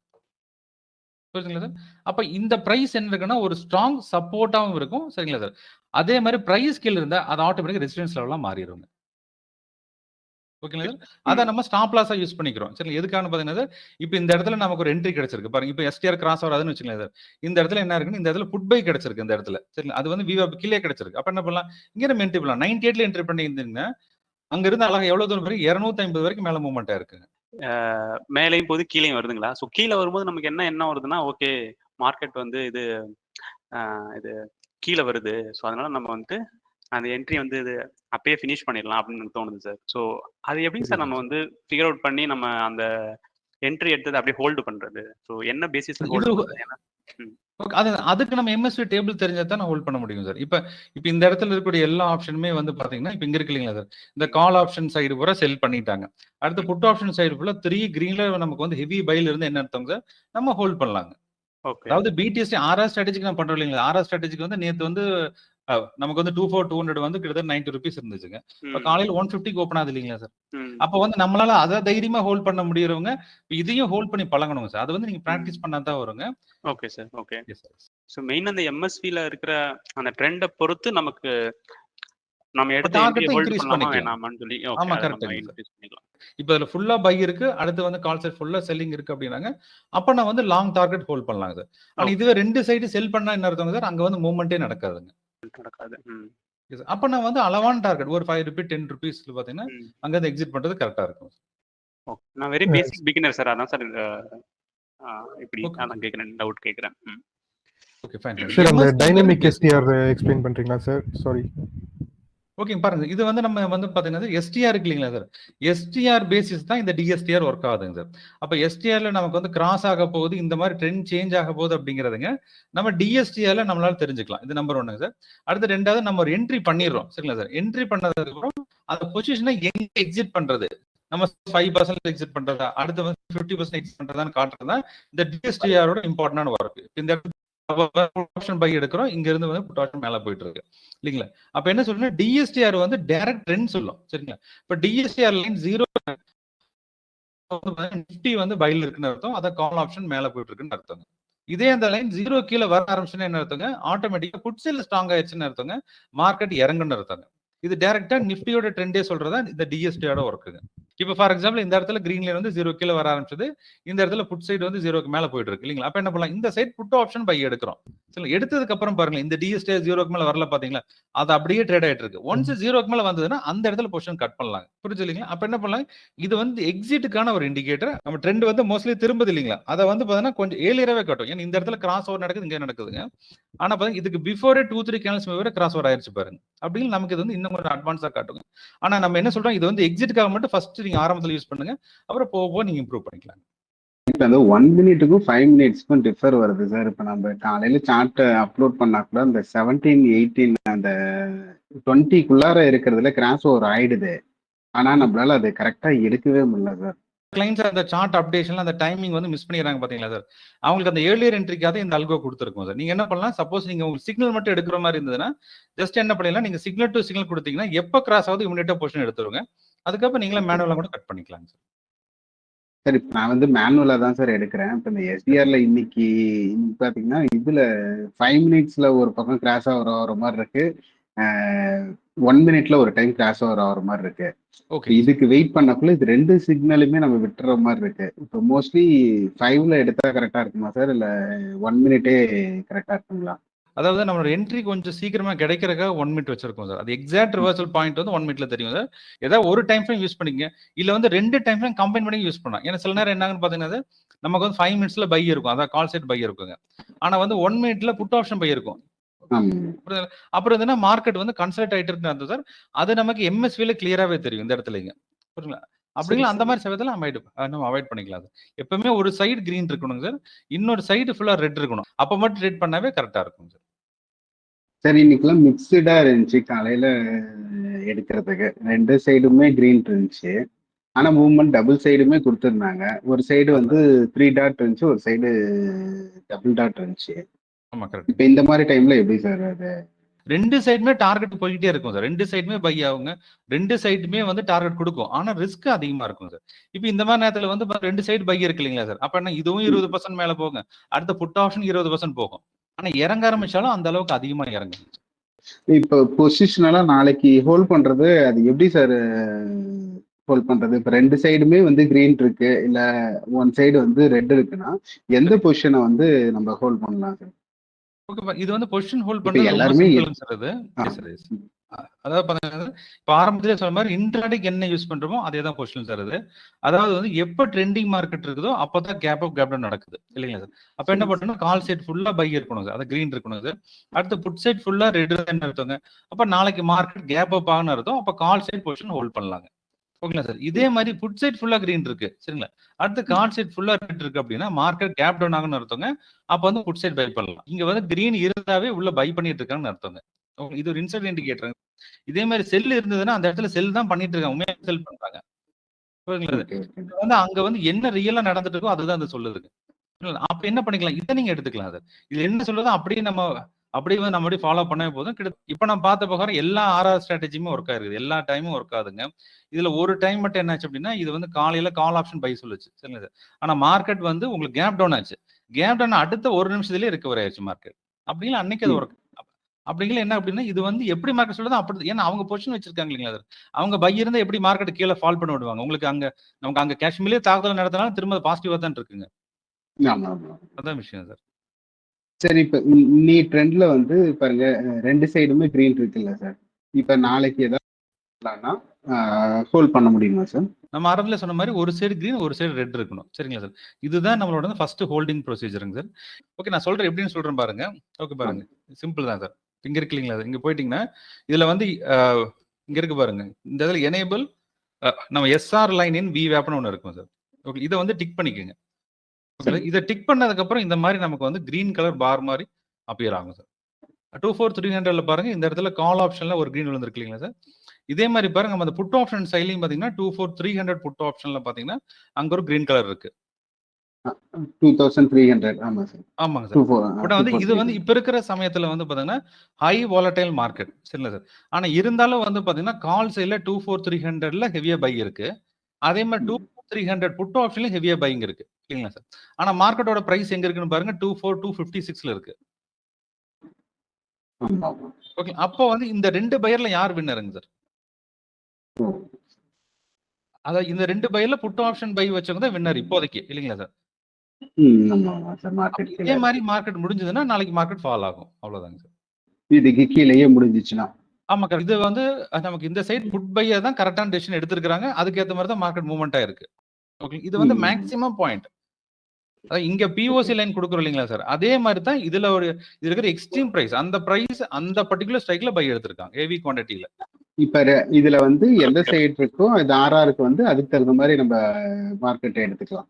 புரியுதுங்களா சார்? அப்ப இந்த பிரைஸ் என்ன இருக்குன்னா ஒரு ஸ்ட்ராங் சப்போர்ட்டாவும் இருக்கும். சரிங்களா சார்? அதே மாரி பிரைஸ் கீழ இருந்தா அது ஆட்டோமேட்டிக்கா ரெசிஸ்டன்ஸ் லெவலா மாறிருங்க. ஓகேங்களா சார்? அத நம்ம ஸ்டாப் லாஸா யூஸ் பண்ணிக்கிறோம். சரிங்களா? எதுக்காகன்னு பார்த்தீங்கன்னா சார், இப்ப இந்த இடத்துல நமக்கு ஒரு என்ட்ரி கிடைச்சிருக்கு. பாருங்க இப்ப எஸ்டிஆர் கிராஸ் வராதுன்னு வச்சுக்கங்களேன் சார். இந்த இடத்துல என்ன இருக்குன்னு இந்த இடத்துல புட் பை கிடைச்சிருக்கு இந்த இடத்துல. சரிங்களா? அது வந்து விவேப் கீழயே கிடைச்சிருக்கு. அப்ப என்ன பண்ணலாம்? இங்க நம்ம என்ட்ரி பண்ணலாம். 98ல என்ட்ரி பண்ணியிருந்தீங்கன்னா, அங்க இருந்து அழகா எவ்வளவு தூரம் வரைக்கும் 250 வரைக்கும் மேல மூவ்மெண்ட் ஆயிருக்குங்க. மேலேயும் போகுது, கீழயும் வருதுங்களா? ஸோ கீழ வரும்போது நமக்கு என்ன வருதுன்னா, ஓகே மார்க்கெட் வந்து இது இது கீழ வருது. ஸோ அதனால நம்ம வந்துட்டு அந்த என்ட்ரி வந்து இது அப்பயே ஃபினிஷ் பண்ணிடலாம் அப்படின்னு எனக்கு தோணுது சார். ஸோ அது எப்படிங்க சார் நம்ம வந்து ஃபிகர் அவுட் பண்ணி நம்ம அந்த என்ட்ரி எடுத்தது அப்படியே ஹோல்டு பண்றது? ஸோ என்ன பேசிஸ்ல இது ஹோல்டு பண்றது? ஏன்னா ஓகே. அதுக்கு நம்ம எம்எஸ்வி டேபிள் தெரிஞ்சா தான் ஹோல்ட் பண்ண முடியும் சார். இப்ப இந்த இடத்துல இருக்கக்கூடிய எல்லா ஆப்ஷனுமே வந்து பாத்தீங்கன்னா, இப்ப இங்க இருக்கு இல்லீங்களா சார்? இந்த கால் ஆப்ஷன் சைடு பூரா செல் பண்ணிட்டாங்க. அடுத்து புட் ஆப்ஷன் சைடு ஃபுல்லா 3 கிரீன்ல நமக்கு வந்து ஹெவி பைல இருந்து என்ன அர்த்தம் சார்? நம்ம ஹோல்ட் பண்ணலாங்க. ஓகே. அதாவது பிடிஎஸ்டி ஆர்ஆர் ஸ்ட்ராட்டஜிக்கு நான் பண்றோம் இல்லைங்களா? ஆர்ஆர் ஸ்ட்ராட்டஜிக்கு வந்து நேத்து வந்து நமக்கு வந்து 24200 வந்து கிட்டத்தட்ட ₹90 இருந்துச்சுங்க. இப்ப காலையில 150க்கு ஓப்பன் ஆகுது இல்லீங்களா சார்? அப்ப வந்து நம்மளால அத தைரியமா ஹோல்ட் பண்ண முடியறவங்க, இதையும் ஹோல்ட் பண்ணி பழகணுங்க சார். அது வந்து நீங்க பிராக்டிஸ் பண்ணா தான் வருங்க. Okay sir. Okay. Yes sir. So main அந்த எம்எஸ்வில இருக்கிற அந்த ட்ரெண்ட பொறுத்து நமக்கு நம்ம எடுத்த என்ட்ரி டார்கெட்ட ஹோல்ட் இன்கிரீஸ் பண்ணலாமா பண்ணிக்கலாம். வேணாமான்னு சொல்லி ஓகே ஆமா அத நம்ம கரெக்ட்டுங்க சார். இன்க்ரீஸ் பண்ணிக்கலாம். இப்ப அதுல ஃபுல்லா பை இருக்கு. அடுத்து வந்து கால் சைட் ஃபுல்லா செல்லிங் இருக்கு அப்படின்னாங்க. அப்ப நான் வந்து லாங் டார்கெட் ஹோல்ட் பண்ணலாங்க சார். ஆனா இதுவே 2 சைடு செல் பண்ணா என்ன அர்த்தம்ங்க சார்? அங்க வந்து மூவ்மென்ட்டே நடக்காதுங்க. நடக்காது. எஸ். அப்ப நான் வந்து அளவான டார்கெட் ஒரு ₹5 ₹10 பாத்தீங்கன்னா, அங்க இருந்து எக்ஸிட் பண்றது கரெக்ட்டா இருக்கும். ஓகே. நான் வெரி பேசிக் பிகினர் சார். அதான் சார் இப்படி ஓகே. அதான் கேக்குறேன். டவுட் கேக்குறேன். Okay fine. சார் அந்த டைனமிக் எஸ்டிஆர் எக்ஸ்பிளைன் பண்றீங்களா சார்? சாரி. ஓகேங்க பாருங்க. இது வந்து நம்ம வந்து பாத்தீங்கன்னா எஸ்டிஆர் இருக்கு இல்லீங்களா சார்? எஸ்டிஆர் பேசிஸ் தான் இந்த டிஎஸ்டிஆர் ஒர்க் ஆகுதுங்க சார். அப்ப எஸ்டிஆர்ல நமக்கு வந்து கிராஸ் ஆக போகுது, இந்த மாதிரி ட்ரெண்ட் சேஞ்ச் ஆக போகுது அப்படிங்கிறதுங்க நம்ம டிஎஸ்டிஆர்ல நம்மளால தெரிஞ்சுக்கலாம். இது நம்பர் 1ங்க சார். அடுத்து 2வது நம்ம ஒரு என்ட்ரி பண்ணிடுறோம். சரிங்களா சார்? என்ட்ரி பண்ணதுக்கு அப்புறம் அந்த பொசிஷனை எங்க எக்ஸிட் பண்றது? நம்ம 5% எக்ஸிட் பண்றதா, அடுத்து வந்து 50% எக்ஸிட் பண்றதான்னு காட்டுறதா இந்த டிஎஸ்டிஆரோட இம்பார்ட்டன்டான ஒர்க். இந்த ஆப்ஷன் பை எடுக்கிறோம், இங்க இருந்து வந்து புட் ஆப்ஷன் மேல போயிட்டு இருக்கு இல்லைங்களா. அப்ப என்ன சொல்றேன், டிஎஸ்டிஆர் வந்து டைரக்ட் ட்ரெண்ட் சொல்லும் சரிங்களா. இப்ப டிஎஸ்டிஆர் லைன் 0 நிஃப்டி வந்து பைல இருக்குன்னு அர்த்தம், அத கால் ஆப்ஷன் மேல போயிட்டு இருக்குன்னு அர்த்தம். இதே அந்த லைன் 0 கீழே வர ஆரம்பிச்சுன்னா என்ன அர்த்தங்க, ஆட்டோமேட்டிக்கா புட் சேல் ஸ்ட்ராங் ஆயிடுச்சுன்னு அர்த்தங்க, மார்க்கெட் இறங்குன்னு அர்த்தங்க. இது டைரக்டா நிஃப்டியோட ட்ரெண்டே சொல்றதா இந்த டிஎஸ்டியோட ஒர்க்குங்க. இப்போ ஃபார் எக்ஸாம்பிள் இந்த இடத்துல கிரீன் லைன் வந்து 0 கீழே வர ஆரம்பிச்சது, இந்த இடத்துல புட் சைடு வந்து 0க்கு மேல போயிட்டு இருக்கு இல்லைங்களா. அப்ப என்ன பண்ணலாம், இந்த சைடு புட் ஆப்ஷன் பை எடுக்கிறோம். சரி, எடுத்ததுக்கு அப்புறம் பாருங்க இந்த டிஎஸ்டி 0க்கு மேல வரல பாத்தீங்களா, அது அப்படியே ட்ரேட் ஆயிட்டு இருக்கு. ஒன்ஸ் 0க்கு மேல வந்ததுன்னா அந்த இடத்துல பொசிஷன் கட் பண்ணலாம். புரிஞ்சு இல்லைங்களா. அப்ப என்ன பண்ணலாம், இது வந்து எக்ஸிட்டுக்கான ஒரு இண்டிகேட்டர். நம்ம ட்ரெண்ட் வந்து மோஸ்ட்லி திரும்புது இல்லைங்களா, அதை வந்து பாத்தீங்கன்னா கொஞ்சம் ஏலியராவே காட்டும். ஏன்னா இந்த இடத்துல கிராஸ் ஓவர் நடக்குது, இங்க நடக்குதுங்க. ஆனா பாத்தீங்கன்னா இதுக்கு பிஃபோரே 2-3 கேனல்ஸ் வரை கிராஸ் ஓவர் ஆயிருச்சு பாருங்க. அப்படின்னு நமக்கு இது வந்து இன்னும் கொஞ்சம் அட்வான்ஸா காட்டுங்க. ஆனா நம்ம என்ன சொல்றோம், இது வந்து எக்ஸிட்டுக்காக மட்டும் ஃபர்ஸ்ட் நீங்க ஆரம்பத்துல யூஸ் பண்ணுங்க, அப்புறம் போக போக நீங்க இம்ப்ரூவ் பண்ணிக்கலாம். இப்போ அந்த 1 மினிட்டுக்கும் 5 மினிட்ஸ்க்கும் டிஃபர் வருது சார். இப்போ நம்ம காலையில சார்ட் அப்லோட் பண்ணா கூட அந்த 17, 18 அந்த 20க்குள்ளார இருக்கிறதுல கிராஸ் ஓவர் ஆயிடுது. ஆனா நம்மளால அது கரெக்டா எடுக்கவே முடியல சார். கிளைண்ட்ஸ் அந்த சார்ட் அப்டேஷன்ல அந்த டைமிங் வந்து மிஸ் பண்ணிடுறாங்க பாத்தீங்களா சார். அவங்களுக்கு அந்த ஏர்லியர் என்ட்ரிக்காக இந்த அல்கோ கொடுத்துருக்கோம் சார். நீங்க என்ன பண்ணலாம், சப்போஸ் நீங்க உங்களுக்கு சிக்னல் மட்டும் எடுக்கிற மாதிரி இருந்ததுன்னா ஜஸ்ட் என்ன பண்ணலாம், நீங்க சிக்னல் டு சிக்னல் கொடுத்தீங்கன்னா எப்ப கிராஸ் ஆகுது இமிடியேட்டா பொசிஷன் எடுத்துருங்க. அதுக்கப்புறம் நீங்களே மேனுவலா கூட கட் பண்ணிக்கலாம் சார். சார் இப்போ நான் வந்து மேனுவலா தான் சார் எடுக்கிறேன். இப்போ இந்த எஸ்டிஆர்ல இன்னைக்கு பாத்தீங்கன்னா இதுல 5 மினிட்ஸ்ல ஒரு பக்கம் கிராஸ் ஆகிற மாதிரி இருக்கு, 1 மினிட்ல ஒரு டைம் கிராஸ் ஓவர் ஆகிற மாதிரி இருக்கு. இதுக்கு வெயிட் பண்ணக்குள்ள இது 2 சிக்னலுமே நம்ம விட்டுற மாதிரி இருக்கு. இப்போ மோஸ்ட்லி 5ல எடுத்தா கரெக்டா இருக்குமா சார், இல்ல 1 மினிட்டே கரெக்டா இருக்குங்களா? அதாவது நம்மளோட என்ட்ரி கொஞ்சம் சீக்கிரமா கிடைக்கிறதுக்காக 1 மினிட் வச்சிருக்கோம் சார். அது எக்ஸாக்ட் ரிவர்சல் பாயிண்ட் வந்து 1 மினிட்ல தெரியும் சார். ஏதாவது ஒரு டைம் ஃப்ரேம் யூஸ் பண்ணிக்கங்க, இல்ல வந்து 2 டைம் ஃப்ரேம் கம்பைன் பண்ணி யூஸ் பண்ணலாம். ஏன்னா சில நேரம் என்னன்னு பாத்தீங்கன்னா நமக்கு வந்து 5 மினிட்ஸ்ல பை இருக்கும், அதாவது கால் செட் பை இருக்குங்க. ஆனா வந்து 1 மினிட்ல புட் ஆப்ஷன் பை இருக்கும். அப்புறம் என்னன்னா மார்க்கெட் வந்து கன்சல்ட் ஆயிட்டு இருக்கு சார். அது நமக்கு எம்எஸ்வில கிளியராவே தெரியும் இந்த இடத்துலங்க. புரியுங்களா. அப்படிங்களா, அந்த மாதிரி சமயத்துல நம்ம அவாய்ட் பண்ணிக்கலாம். எப்பவுமே ஒரு சைடு கிரீன் இருக்கணும் சார், இன்னொரு சைடு ஃபுல்லா ரெட் இருக்கணும். அப்ப மட்டும் ட்ரேட் பண்ணாவே கரெக்டா இருக்கும் சார். சரி, இன்னைக்கெல்லாம் மிக்சடா இருந்துச்சு காலையில எடுக்கிறதுக்கு. 2 சைடுமே கிரீன் இருந்துச்சு. ஆனா மூவ்மெண்ட் டபுள் சைடுமே கொடுத்துருந்தாங்க. ஒரு சைடு வந்து 3 டாட் இருந்துச்சு, ஒரு சைடு டபுள் டாட் இருந்துச்சு. ஆமா கரெக்ட். இப்போ இந்த மாதிரி டைம்ல எப்படி சார் அது? 2 சைடுமே டார்கெட் போயிட்டே இருக்கும் சார். 2 சைடுமே பை ஆகுங்க, 2 சைடுமே வந்து டார்கெட் கொடுக்கும். ஆனா ரிஸ்க் அதிகமா இருக்கும் சார். இப்போ இந்த மாதிரி நேரத்துல வந்து 2 சைடு பை இருக்கு இல்லைங்களா சார். அப்ப என்ன இதுவும் 20% மேல போகும், அடுத்த புட் ஆப்ஷன் 20% போகும். ஆனா இறங்க ஆரம்பிச்சாலும் அந்த அளவுக்கு அதிகமா இறங்கும். இப்போ பொசிஷனலா நாளைக்கு ஹோல்ட் பண்றது அது எப்படி சார் ஹோல்ட் பண்றது? இப்போ 2 சைடுமே வந்து கிரீன் இருக்கு, இல்ல 1 சைடு வந்து ரெட் இருக்குன்னா எந்த பொசிஷனை வந்து நம்ம ஹோல்ட் பண்ணலாம் சார்? ஓகே, இது வந்து பொசிஷன் ஹோல்ட் பண்றது எல்லாருமே சார். இது அதாவது பாத்தீங்கன்னா இப்ப ஆரம்பத்திலே சொன்ன மாதிரி இன்ட்ராடேக்கு என்ன யூஸ் பண்றோமோ அதே தான் பொசிஷன் சார். அது அதாவது வந்து எப்ப ட்ரெண்டிங் மார்க்கெட் இருக்குதோ அப்பதான் கேப் அப் கேப் டவுன் நடக்குது இல்லைங்களா சார். அப்ப என்ன பண்ணணும், கால் சைட் ஃபுல்லா பை இருக்கணும் சார், அது கிரீன் இருக்கணும் சார். அடுத்து புட் சைட் ஃபுல்லா ரெட் அர்த்தங்க. அப்ப நாளைக்கு மார்க்கெட் கேப் அப் ஆகுன்னு அர்த்தம், அப்ப கால் சைட் பொசிஷன் ஹோல்ட் பண்ணலாங்க. ஓகேங்களா சார். இதே மாதிரி புட் சைட் ஃபுல்லா கிரீன் இருக்கு சரிங்களா, அடுத்து கால் சைட் ஃபுல்லா ரெட் இருக்கு அப்படின்னா மார்க்கெட் கேப் டவுன் ஆகுன்னு அர்த்தங்க. அப்ப வந்து புட் சைட் பை பண்ணலாம். இங்க வந்து கிரீன் இருந்தாவே உள்ள பை பண்ணிட்டு இருக்காங்கன்னு அர்த்தங்க. இது ஒரு இன்சைட் இண்டிகேட்டர். இதே மாதிரி செல் இருந்ததுன்னா அந்த இடத்துல செல் தான் பண்ணிட்டு இருக்காங்க, உண்மையா செல் பண்றாங்க. வந்து அங்க வந்து என்ன ரியலா நடந்துட்டு இருக்கோ அதுதான் அது சொல்லுது. அப்ப என்ன பண்ணிக்கலாம், இதை நீங்க எடுத்துக்கலாம். அது இது என்ன சொல்லுதோ அப்படியே வந்து நம்ம ஃபாலோ பண்ணவே போதும். இப்ப நான் பார்த்த பிரகாரம் எல்லா 6 ஸ்ட்ராட்டஜியுமே ஒர்க் ஆகுது, எல்லா டைமும் ஒர்க் ஆகுதுங்க. இதுல ஒரு டைம் மட்டும் என்னாச்சு அப்படின்னா இது வந்து காலையில கால் ஆப்ஷன் பை சொல்லுச்சு சரிங்களா சார். ஆனா மார்க்கெட் வந்து உங்களுக்கு கேப் டவுன் ஆச்சு, கேப் டவுன் அடுத்த ஒரு நிமிஷத்துலயே ரிகவர் ஆயிடுச்சு மார்க்கெட். அப்படிங்களா அன்னைக்கு அது ஒர்க். அப்படிங்களா என்ன அப்படின்னா இது வந்து எப்படி மார்க்கெட் சொல்லுதோ அப்படி, ஏன்னா அவங்க பொசிஷன் வச்சிருக்காங்க இல்லைங்களா சார். அவங்க பை இருந்தா எப்படி மார்க்கெட் கீழே ஃபால் பண்ண விடுவாங்க. உங்களுக்கு நமக்கு அங்க காஷ்மீர்லயே தாக்குதல் நடத்தினாலும் திரும்ப பாசிட்டிவா தான் இருக்குங்க. அதான் விஷயம் சார். சரி, இப்ப நீ ட்ரெண்ட்ல வந்து பாருங்க 2 சைடுமே கிரீன் இருக்குல்ல சார். இப்ப நாளைக்கு ஏதாவது ஹோல்ட் பண்ண முடியுமா சார்? நம்ம ஆரம்பத்துல சொன்ன மாதிரி ஒரு சைடு கிரீன் ஒரு சைடு ரெட் இருக்கணும் சரிங்களா சார். இதுதான் நம்மளோட ஃபர்ஸ்ட் ஹோல்டிங் ப்ரொசீஜருங்க சார். ஓகே, நான் சொல்றேன் எப்படின்னு சொல்றேன் பாருங்க. ஓகே பாருங்க, சிம்பிள் தான் சார். இங்க இருக்கு இல்லைங்களா, இங்க போயிட்டீங்கன்னா இதுல வந்து இங்க இருக்கு பாருங்க, இந்த இதுல எனேபிள் நம்ம எஸ்ஆர் லைன் இன் வி வேப்னு ஒன்று இருக்கும் சார். ஓகே, இதை வந்து டிக் பண்ணிக்கோங்க. இதை டிக் பண்ணதுக்கு அப்புறம் இந்த மாதிரி நமக்கு வந்து கிரீன் கலர் பார் மாதிரி அப்பியர் ஆகும் சார். 24300 பாருங்க, இந்த இடத்துல கால் ஆப்ஷன்ல ஒரு கிரீன் விழுந்திருக்கு இல்லைங்களா சார். இதே மாதிரி பாருங்க நம்ம அந்த புட் ஆப்ஷன் சைட்லையும் பாத்தீங்கன்னா 24300 புட் ஆப்ஷன்ல பாத்தீங்கன்னா அங்க ஒரு கிரீன் கலர் இருக்கு. 2300 ஆமா சார். ஆமாங்க சார். பட் வந்து இது வந்து இப்ப இருக்கிற சமயத்துல வந்து பாத்தீங்கன்னா ஹை வாலடைல் மார்க்கெட் சரிங்களா சார். ஆனா இருந்தாலும் வந்து பாத்தீங்கன்னா கால் சைட்ல 24300ல ஹெவியா பை இருக்கு. அதே மாதிரி 24300 புட் ஆப்ஷன்ல ஹெவியா பைங் இருக்கு இல்லைங்களா சார். ஆனா மார்க்கெட்டோட பிரைஸ் எங்க இருக்குன்னு பாருங்க 24256ல இருக்கு. ஓகே, அப்போ வந்து இந்த 2 பையர்ல யார் வின்னருங்க சார்? அதாவது இந்த 2 பையர்ல புட் ஆப்ஷன் பை வச்சவங்க தான் வின்னர் இப்போதைக்கு இல்லைங்களா சார். இதே மாதிரி மார்க்கெட் முடிஞ்சதுன்னா நாளைக்கு மார்க்கெட் ஃபால் ஆகும், அவ்வளவுதாங்க சார். இதுக்கு கீழேயே முடிஞ்சிச்சுன்னா ஆமா, இது வந்து நமக்கு இந்த சைடு புட் பையா தான் கரெக்டான டெசிஷன் எடுத்திருக்காங்க. அதுக்கேற்ற மாதிரி தான் மார்க்கெட் மூவ்மெண்ட் ஆயிருக்கு. ஓகே, இது வந்து மேக்ஸிமம் பாயிண்ட். அதாவது இங்க பிஓசி லைன் கொடுக்குறோம் இல்லைங்களா சார், அதே மாதிரி தான் இதுல ஒரு இது இருக்கிற எக்ஸ்ட்ரீம் பிரைஸ் அந்த பிரைஸ் அந்த பர்டிகுலர் ஸ்ட்ரைக்ல பை எடுத்திருக்காங்க ஹெவி குவான்டிட்டியில. இப்ப இதுல வந்து எந்த சைடு இருக்கோ இது ஆர்ஆருக்கு வந்து அதுக்கு தகுந்த மாதிரி நம்ம மார்க்கெட்டை எடுத்துக்கலாம்.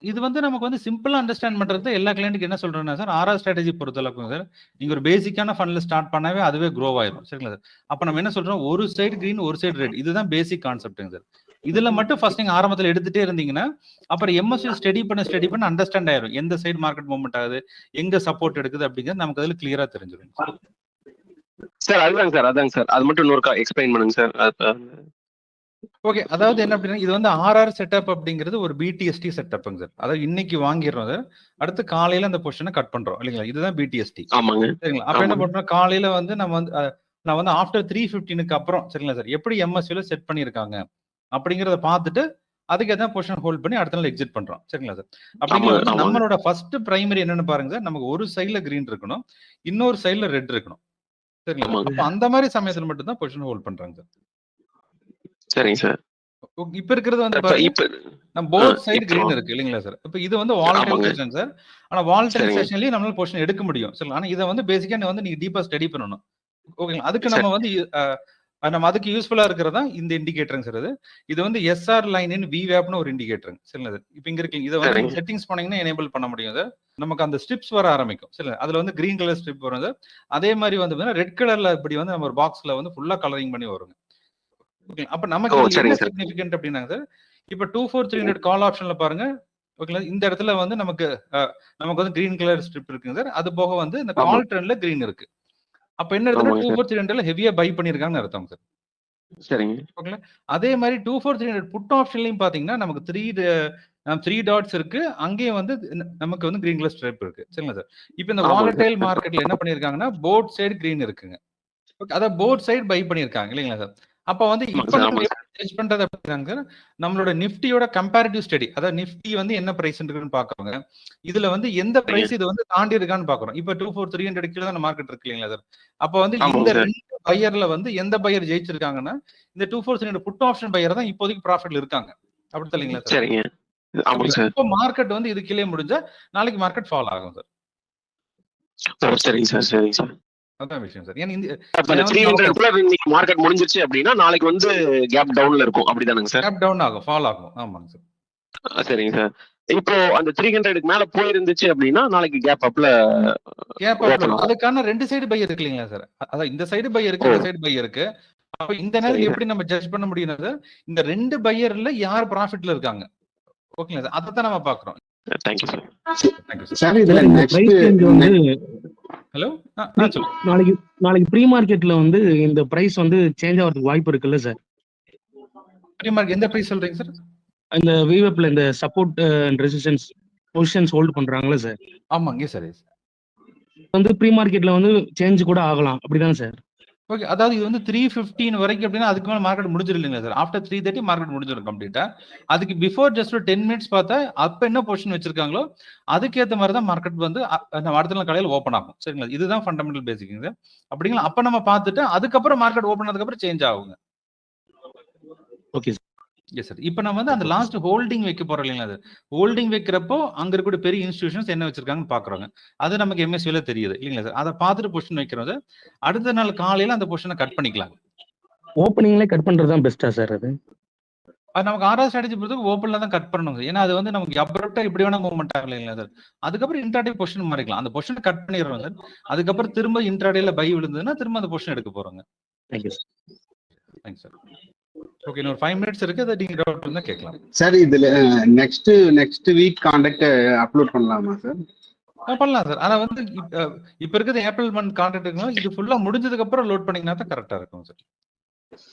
இது வந்து நமக்கு வந்து சிம்பிளா அண்டர்ஸ்டாண்ட் பண்றது எல்லா கிளைண்ட்டுக்கு என்ன சொல்றேன்னா சார், ஆர்ஆர் ஸ்ட்ராட்டஜி பொறுத்தளவுக்கு சார் நீங்க ஒரு பேசிக்கான ஃபண்ட்ல ஸ்டார்ட் பண்ணாவே அதுவே க்ரோ ஆயிரும் சரிங்களா சார். அப்ப நம்ம என்ன சொல்றோம், ஒரு சைடு கிரீன் ஒரு சைடு ரெட், இதுதான் பேசிக் கான்செப்ட்டுங்க சார். இதுல மட்டும் ஃபர்ஸ்ட் நீங்க ஆரம்பத்துல எடுத்துட்டே இருந்தீங்கன்னா அப்புறம் எம்எஸ்சி ஸ்டடி பண்ண அண்டர்ஸ்டாண்ட் ஆயிரும் எந்த சைடு மார்க்கெட் மூவ்மெண்ட் ஆகுது, எங்க சப்போர்ட் எடுக்குது அப்படிங்கிறது நமக்கு அதுல கிளியரா தெரிஞ்சிடும் சார். அதாங்க சார் அது மட்டும் இன்னொரு எக்ஸ்பிளைன் பண்ணுங்க சார். ஓகே, அதாவது என்ன அப்படின்னா இது வந்து ஆர்ஆர் செட்டப் அப்படிங்கிறது ஒரு பிடிஎஸ்டி செட்டப்ங்க சார். அதாவது இன்னைக்கு வாங்கிடுறோம் சார், அடுத்து காலையில அந்த பொசிஷனை கட் பண்றோம் இல்லைங்களா, இதுதான் பிடிஎஸ்டி சரிங்களா. அப்ப என்ன பண்றோம், காலையில வந்து நம்ம வந்து நான் வந்து ஆஃப்டர் 3:15க்கு அப்புறம் சரிங்களா சார் எப்படி எம்எஸ்சில செட் பண்ணியிருக்காங்க அப்படிங்கிறத பார்த்துட்டு அதுக்கு பொசிஷன் ஹோல்ட் பண்ணி அடுத்த நாள் எக்ஸிட் பண்றோம் சரிங்களா சார். அப்படிங்கிறது நம்மளோட ஃபர்ஸ்ட் பிரைமரி என்னன்னு பாருங்க சார், நமக்கு ஒரு சைட்ல கிரீன் இருக்கணும், இன்னொரு சைட்ல ரெட் இருக்கணும் சரிங்களா. அப்ப அந்த மாதிரி சமயத்துல மட்டும் தான் பொசிஷன் ஹோல்ட் பண்றாங்க சார். சரிங்க சார். இப்ப இருக்கிறது வந்து பாருங்க நம்ம போத் சைடு கிரீன் இருக்கு இல்லைங்களா சார். இப்ப இது வந்து வாலடைல் செஷன் சார். ஆனா வாலடைல் செஷன்லயே நம்மளால பொசிஷன் எடுக்க முடியும் சரி. ஆனா இதை வந்து பேசிக்கா வந்து நீங்க டீப்பா ஸ்டடி பண்ணணும் ஓகேங்களா. அதுக்கு நம்ம வந்து நம்ம அதுக்கு யூஸ்ஃபுல்லா இருக்கிறதா இந்த இண்டிகேட்டருங்க சார். இது வந்து எஸ்ஆர் லைன் இன் விவேப்னு ஒரு இண்டிகேட்டருங்க சரிங்களா சார். இப்ப இங்க இருக்கு இதை வந்து செட்டிங்ஸ் பண்ணீங்கன்னா எனேபிள் பண்ண முடியும் சார். நமக்கு அந்த ஸ்ட்ரிப்ஸ் வர ஆரம்பிக்கும் சரி. அதுல வந்து கிரீன் கலர் ஸ்ட்ரிப் வரும் சார். அதே மாதிரி வந்து ரெட் கலர்ல இப்படி வந்து நம்ம ஒரு பாக்ஸ்ல வந்து ஃபுல்லா கலரிங் பண்ணி வருங்க. ஓகே, அப்ப நமக்கு என்ன சிக்னிஃபிகன்ட் அப்படின்னாங்க சார், இப்ப 24300 கால் ஆப்ஷன்ல பாருங்க ஓகேங்களா. இந்த இடத்துல வந்து நமக்கு வந்து கிரீன் கலர் ஸ்ட்ரிப் இருக்குங்க சார். அது போக வந்து இந்த கால் ட்ரெண்ட்ல கிரீன் இருக்கு. அப்ப என்ன இருக்குன்னா 24300ல ஹெவியா பை பண்ணிருக்காங்கன்னு அர்த்தம் சார். சரிங்க ஓகேங்களா. அதே மாதிரி 24300 புட் ஆப்ஷன்லயும் பாத்தீங்கன்னா நமக்கு 3 டாட்ஸ் இருக்கு, அங்கேயும் வந்து நமக்கு வந்து கிரீன் கலர் ஸ்ட்ரிப் இருக்கு சரிங்களா சார். இப்ப இந்த வாலடைல் மார்க்கெட்ல என்ன பண்ணிருக்காங்கன்னா போத் சைடு கிரீன் இருக்குங்க. அதான் போத் சைடு பை பண்ணிருக்காங்க இல்லைங்களா சார். அப்ப வந்து இப்ப நம்ம ஜட்ஜ் பண்றது அப்படிங்க நம்மளோட நிஃப்டியோட கம்பேரிட்டிவ் ஸ்டடி, அதாவது நிஃப்டி வந்து என்ன பிரைஸ் இருக்குன்னு பாக்குறாங்க. இதுல வந்து எந்த பிரைஸ் இது வந்து தாண்டி இருக்கான்னு பாக்குறோம். இப்ப 24300 கீழ தான் மார்க்கெட் இருக்கு இல்லைங்களா சார். அப்ப வந்து இந்த ரெண்டு பையர்ல வந்து எந்த பையர் ஜெயிச்சிருக்காங்கன்னா இந்த 24300 புட் ஆப்ஷன் பையர் தான் இப்போதைக்கு ப்ராஃபிட்ல இருக்காங்க. அப்படி இல்லைங்களா சார். சரிங்க. இப்போ மார்க்கெட் வந்து இது கீழே முடிஞ்சா நாளைக்கு மார்க்கெட் ஃபால் ஆகும் சார். சரிங்க சார். சரிங்க சார். அதான் விஷயம் சார். ஏன்னா இந்த 300 இன்னைக்கு மார்க்கெட் முடிஞ்சிருச்சு அப்படின்னா நாளைக்கு வந்து கேப் டவுன்ல இருக்கும் அப்படிதானங்க சார். கேப் டவுன் ஆகும், ஃபால் ஆகும். ஆமாங்க சார். சரிங்க சார். இப்போ அந்த 300க்கு மேல போயிருந்துச்சு அப்படின்னா நாளைக்கு கேப் அப்ல அதுக்கான ரெண்டு சைடு பை இருக்கு இல்லைங்களா சார். அதான் இந்த சைடு பை இருக்கு, இந்த சைடு பை இருக்கு. அப்ப இந்த நேரத்துல எப்படி நம்ம ஜட்ஜ் பண்ண முடியும் சார், இந்த ரெண்டு பையர்ல யார் ப்ராஃபிட்ல இருக்காங்க ஓகேங்களா சார். அதைத்தான் நம்ம பாக்குறோம். Thank you sir. Thank you sir. Hello, நாளைக்கு ப்ரீ மார்க்கெட்ல வந்து இந்த பிரைஸ் வந்து சேஞ்ச் ஆகிறதுக்கு வாய்ப்பு இருக்குல்ல சார். ப்ரீ மார்க்கெட் எந்த பிரைஸ் சொல்றீங்க சார்? இந்த விவேப்ல இந்த support and resistance positions hold பண்றாங்கல்ல சார். ஆமாங்க சார். வந்து ப்ரீ மார்க்கெட்ல வந்து சேஞ்ச் கூட ஆகலாம் அப்படிதானே சார். ஓகே, அதாவது இது வந்து 3:15 வரைக்கும் அப்படின்னா அதுக்கு மேல மார்க்கெட் முடிஞ்சிரும் இல்லைங்களா சார். ஆஃப்டர் 3:30 மார்க்கெட் முடிஞ்சிடும் கம்ப்ளீட்டா. அதுக்கு பிஃபோர் ஜஸ்ட் ஒரு 10 மினிட்ஸ் பார்த்தா அப்ப என்ன பொசிஷன் வச்சிருக்காங்களோ அதுக்கேற்ற மாதிரி தான் மார்க்கெட் வந்து அடுத்த நாள் காலையில் ஓப்பன் ஆகும் சரிங்களா. இதுதான் ஃபண்டமெண்டல் பேசிக் சார். அப்படிங்களா. அப்ப நம்ம பார்த்துட்டு அதுக்கப்புறம் மார்க்கெட் ஓப்பன் ஆனதுக்கு அப்புறம் சேஞ்ச் ஆகுங்க. Okay sir. Yes sir. இப்ப நம்ம வந்து அந்த லாஸ்ட் ஹோல்டிங் வைக்க போறோம் இல்லைங்களா சார். ஹோல்டிங் வைக்கிறப்போ அங்க இருக்க பெரிய இன்ஸ்டிடியூஷன்ஸ் என்ன வச்சிருக்காங்கன்னு பாக்குறாங்க. அது நமக்கு எம்எஸ்சில தெரியுது இல்லைங்களா சார். அதை பார்த்துட்டு பொசிஷன் வைக்கிறோம் சார். அடுத்த நாள் காலையில அந்த பொசிஷனை கட் பண்ணிக்கலாம். ஓப்பனிங்ல கட் பண்றதுதான் பெஸ்டா சார். அது நமக்கு ஆர்ஆர் ஸ்ட்ராட்டஜி பொறுத்து ஓப்பன்ல தான் கட் பண்ணணும் சார். ஏன்னா அது வந்து நமக்கு அப்ரப்டா இப்படி வேணா மூவ்மெண்ட் ஆகல இல்லைங்களா சார். அதுக்கப்புறம் இன்ட்ராடே பொசிஷன் மாறிக்கலாம். அந்த பொசிஷனை கட் பண்ணிடுறோம் சார். அதுக்கப்புறம் திரும்ப இன்ட்ராடேல பை விழுந்ததுன்னா திரும்ப அந்த பொசிஷன் எடுக்க போறோங்க. Thank you sir. Thanks sir. Okay, இன்னொரு 5 மினிட்ஸ் இருக்கு. அதை நீங்க டவுட் இருந்தா கேட்கலாம். சார் இதுல நெக்ஸ்ட் வீக் கான்டாக்ட் அப்லோட் பண்ணலாமா சார்? பண்ணலாம் சார். ஆனா வந்து இப்ப இருக்கிறது ஏப்ரல் மந்த் கான்ட்ராக்ட், இது ஃபுல்லா முடிஞ்சதுக்கு அப்புறம் லோட் பண்ணீங்கன்னா தான் கரெக்டா இருக்கும் சார்.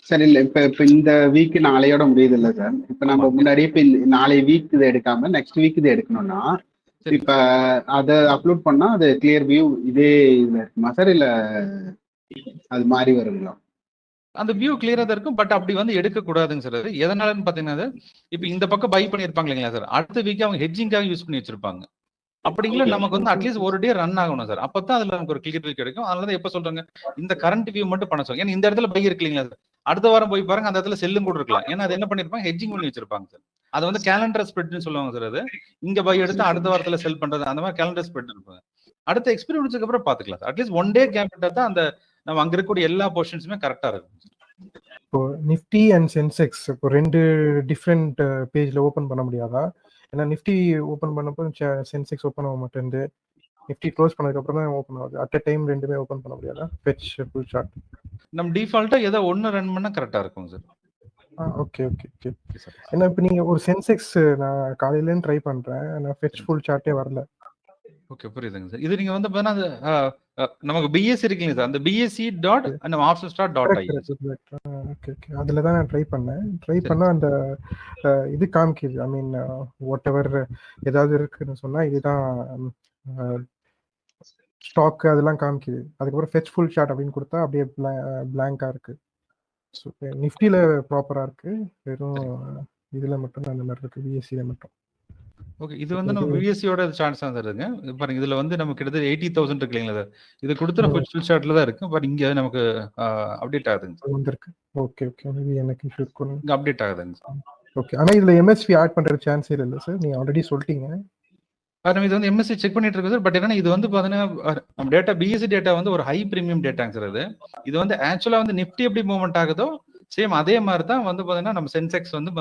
சார் இல்ல இப்ப இந்த வீக் நாளையோட முடியுது இல்ல சார். இப்ப நம்ம முன்னாடியே இப்ப நாளை வீக் இதை எடுக்காம நெக்ஸ்ட் வீக் இதை எடுக்கணும்னா இப்ப அதை அப்லோட் பண்ணா அது கிளியர் வியூ இதே இதுல இருக்குமா சார், இல்ல அது மாறி வருங்களா? அந்த வியூ கிளியரா தான் இருக்கும். பட் அப்படி வந்து எடுக்க கூடாதுங்க சார். அது எதனாலன்னு பாத்தீங்கன்னா, இப்ப இந்த பக்கம் பை பண்ணிருப்பாங்க இல்லைங்களா சார், அடுத்த வீக் அவங்க ஹெட்ஜிங்காக யூஸ் பண்ணி வச்சிருப்பாங்க. அப்படிங்களா நமக்கு வந்து அட்லீஸ்ட் ஒரு டே ரன் ஆகணும் சார். அப்பதான் அதுல நமக்கு ஒரு கிளியர் வியூ கிடைக்கும். அதனால எப்ப சொல்றாங்க இந்த கரண்ட் வியூ மட்டும் பண்ண சொல்லுங்க. ஏன்னா இந்த இடத்துல பை இருக்கு இல்லைங்களா சார், அடுத்த வாரம் போய் பாருங்க அந்த இடத்துல செல்லும் கூட இருக்கலாம். ஏன்னா அது என்ன பண்ணிருப்பாங்க, ஹெட்ஜிங் பண்ணி வச்சிருப்பாங்க சார். அது வந்து கேலண்டர் ஸ்ப்ரெட்னு சொல்லுவாங்க சார். அது இங்க பை எடுத்து அடுத்த வாரத்துல செல் பண்றது, அந்த மாதிரி கேலண்டர் ஸ்ப்ரெட் இருப்பாங்க. அடுத்த எக்ஸ்பீரியன்ஸுக்கு அப்புறம் பாத்துக்கலாம் சார். அட்லீஸ்ட் 1 டே கேப் விட்டா தான் அந்த நம்ம அங்க இருக்கக்கூடிய எல்லா பொசிஷன்ஸுமே கரெக்டா இருக்கும். இப்போ நிஃப்டி அண்ட் சென்செக்ஸ் இப்போ 2 டிஃப்ரெண்ட் பேஜ்ல ஓபன் பண்ண முடியாதா? ஏன்னா நிஃப்டி ஓபன் பண்ணப்போ சென்செக்ஸ் ஓபன் ஆக மாட்டேங்குது. நிஃப்டி க்ளோஸ் பண்ணதுக்கு அப்புறம் தான் ஓபன் ஆகுது. அட் அ டைம் ரெண்டுமே ஓபன் பண்ண முடியாதா? Fetch full chart. நம்ம டிஃபால்ட்டா ஏதோ ஒன்னு ரன் பண்ணா கரெக்டா இருக்கும் சார். Okay okay okay. ஏன்னா இப்போ நீங்க ஒரு சென்செக்ஸ் நான் காலையிலேருந்து ட்ரை பண்றேன், நான் ஃபெட்ச் ஃபுல் சார்ட்டே வரல. ஓகே, புரியுதுங்க சார். இது நீங்க வந்து நமக்கு பிஎஸ்சி இருக்குங்க சார், அந்த பிஎஸ்சி டாட் நம்ம option start dot I. Okay okay, அதில் தான் நான் ட்ரை பண்ண அந்த இது காமிக்குது. ஐ மீன் வாட் எவர் ஏதாவது இருக்குன்னு சொன்னா இதுதான் ஸ்டாக் அதெல்லாம் காமிக்குது. அதுக்கப்புறம் ஃபெட்ச் ஃபுல் சார்ட் அப்படின்னு கொடுத்தா அப்படியே பிளாங்கா இருக்கு. ஸோ நிஃப்டியில் ப்ராப்பராக இருக்கு, வெறும் இதில் மட்டும் அந்த மாதிரி இருக்கு, பிஎஸ்சியில் மட்டும். ஓகே, இது வந்து நம்ம பிஎஸ்சியோட சார்ட்ஸ் தான் இருக்குங்க. பாருங்க இதுல வந்து நமக்கு கிட்டத்தட்ட 80,000 இருக்கு இல்லைங்களா சார், இது கொடுத்துற ஃபுல் சார்ட்ல தான் இருக்கு. பட் இங்க நமக்கு அப்டேட் ஆகுதுங்க. வந்திருக்கு. ஓகே ஓகே, மேபி எனக்கு இஷ்யூ இருக்கும். இங்க அப்டேட் ஆகுதுங்க சார். ஓகே, ஆனா இதுல எம்எஸ்பி ஆட் பண்ற சான்ஸ் இல்ல சார், நீங்க ஆல்ரெடி சொல்லிட்டீங்க. நம்ம இது வந்து எம்எஸ்சி செக் பண்ணிட்டு இருக்கு சார். பட் என்னன்னா இது வந்து பாத்தீங்கன்னா நம்ம டேட்டா பிஎஸ்சி டேட்டா வந்து ஒரு ஹை பிரீமியம் டேட்டாங்க சார். இது வந்து ஆக்சுவலா வந்து நிஃப்டி எப்படி மூவ்மெண்ட் ஆகுதோ சேம் அதே மாதிரி தான் வந்து பாத்தீங்கன்னா நம்ம சென்செக்ஸ் வந்து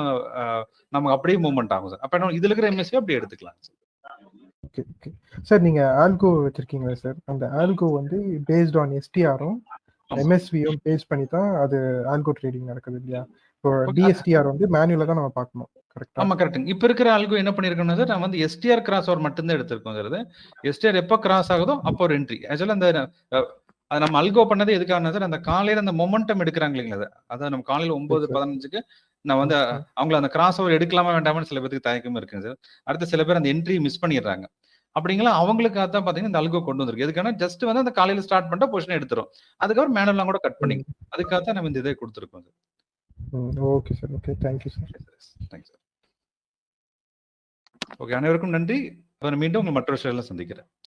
நமக்கு அப்படியே மூவ்மெண்ட் ஆகும் சார். அப்ப இதுல இருக்கிற எம்எஸ்சி அப்படியே எடுத்துக்கலாம் சார். ஓகே ஓகே சார், நீங்க ஆல்கோ வச்சிருக்கீங்களா சார்? அந்த ஆல்கோ வந்து பேஸ்ட் ஆன் எஸ்டிஆரும் எம்எஸ்வியும் பேஸ் பண்ணி தான் அது ஆல்கோ ட்ரேடிங் நடக்குது இல்லையா? இப்போ டிஎஸ்டிஆர் வந்து மேனுவலா தான் நம்ம பார்க்கணும். கரெக்ட்டா? ஆமா கரெக்ட். இப்ப இருக்கிற ஆல்கோ என்ன பண்ணிருக்கோம்னா சார், நான் வந்து எஸ்டிஆர் கிராஸ் ஓவர் மட்டும் தான் எடுத்திருக்கோம் சார். எஸ்டிஆர் எப்போ கிராஸ் ஆகுதோ அப்போ ஒரு என்ட்ரி. ஆக்சுவலா அந்த அது நம்ம அல்கோ பண்ணது எதுக்காக சார், அந்த காலையில அந்த மொமெண்டம் எடுக்கிறாங்க இல்லைங்களா, அதான் நம்ம காலையில 9:15க்கு நான் வந்து அவங்கள அந்த கிராஸ் ஓவர் எடுக்கலாமா வேண்டாமான்னு சில பேருக்கு தயக்கம் இருக்குங்க சார். அடுத்து சில பேர் அந்த என்ட்ரி மிஸ் பண்ணிடுறாங்க. அப்படிங்களா அவங்களுக்காக தான் பாத்தீங்கன்னா இந்த அல்கோ கொண்டு வந்திருக்கு. எதுக்கான ஜஸ்ட் வந்து அந்த காலையில ஸ்டார்ட் பண்ணிட்டா பொசிஷன் எடுத்துரும், அதுக்கப்புறம் மேனுவலாம் கூட கட் பண்ணிங்க. அதுக்காக தான் நம்ம இந்த இதை கொடுத்துருக்கோம் sir. Okay sir, okay, thank you sir. Thanks sir. Okay, அனைவருக்கும் நன்றி. மீண்டும் உங்களை மற்ற விஷயம் சந்திக்கிறேன்.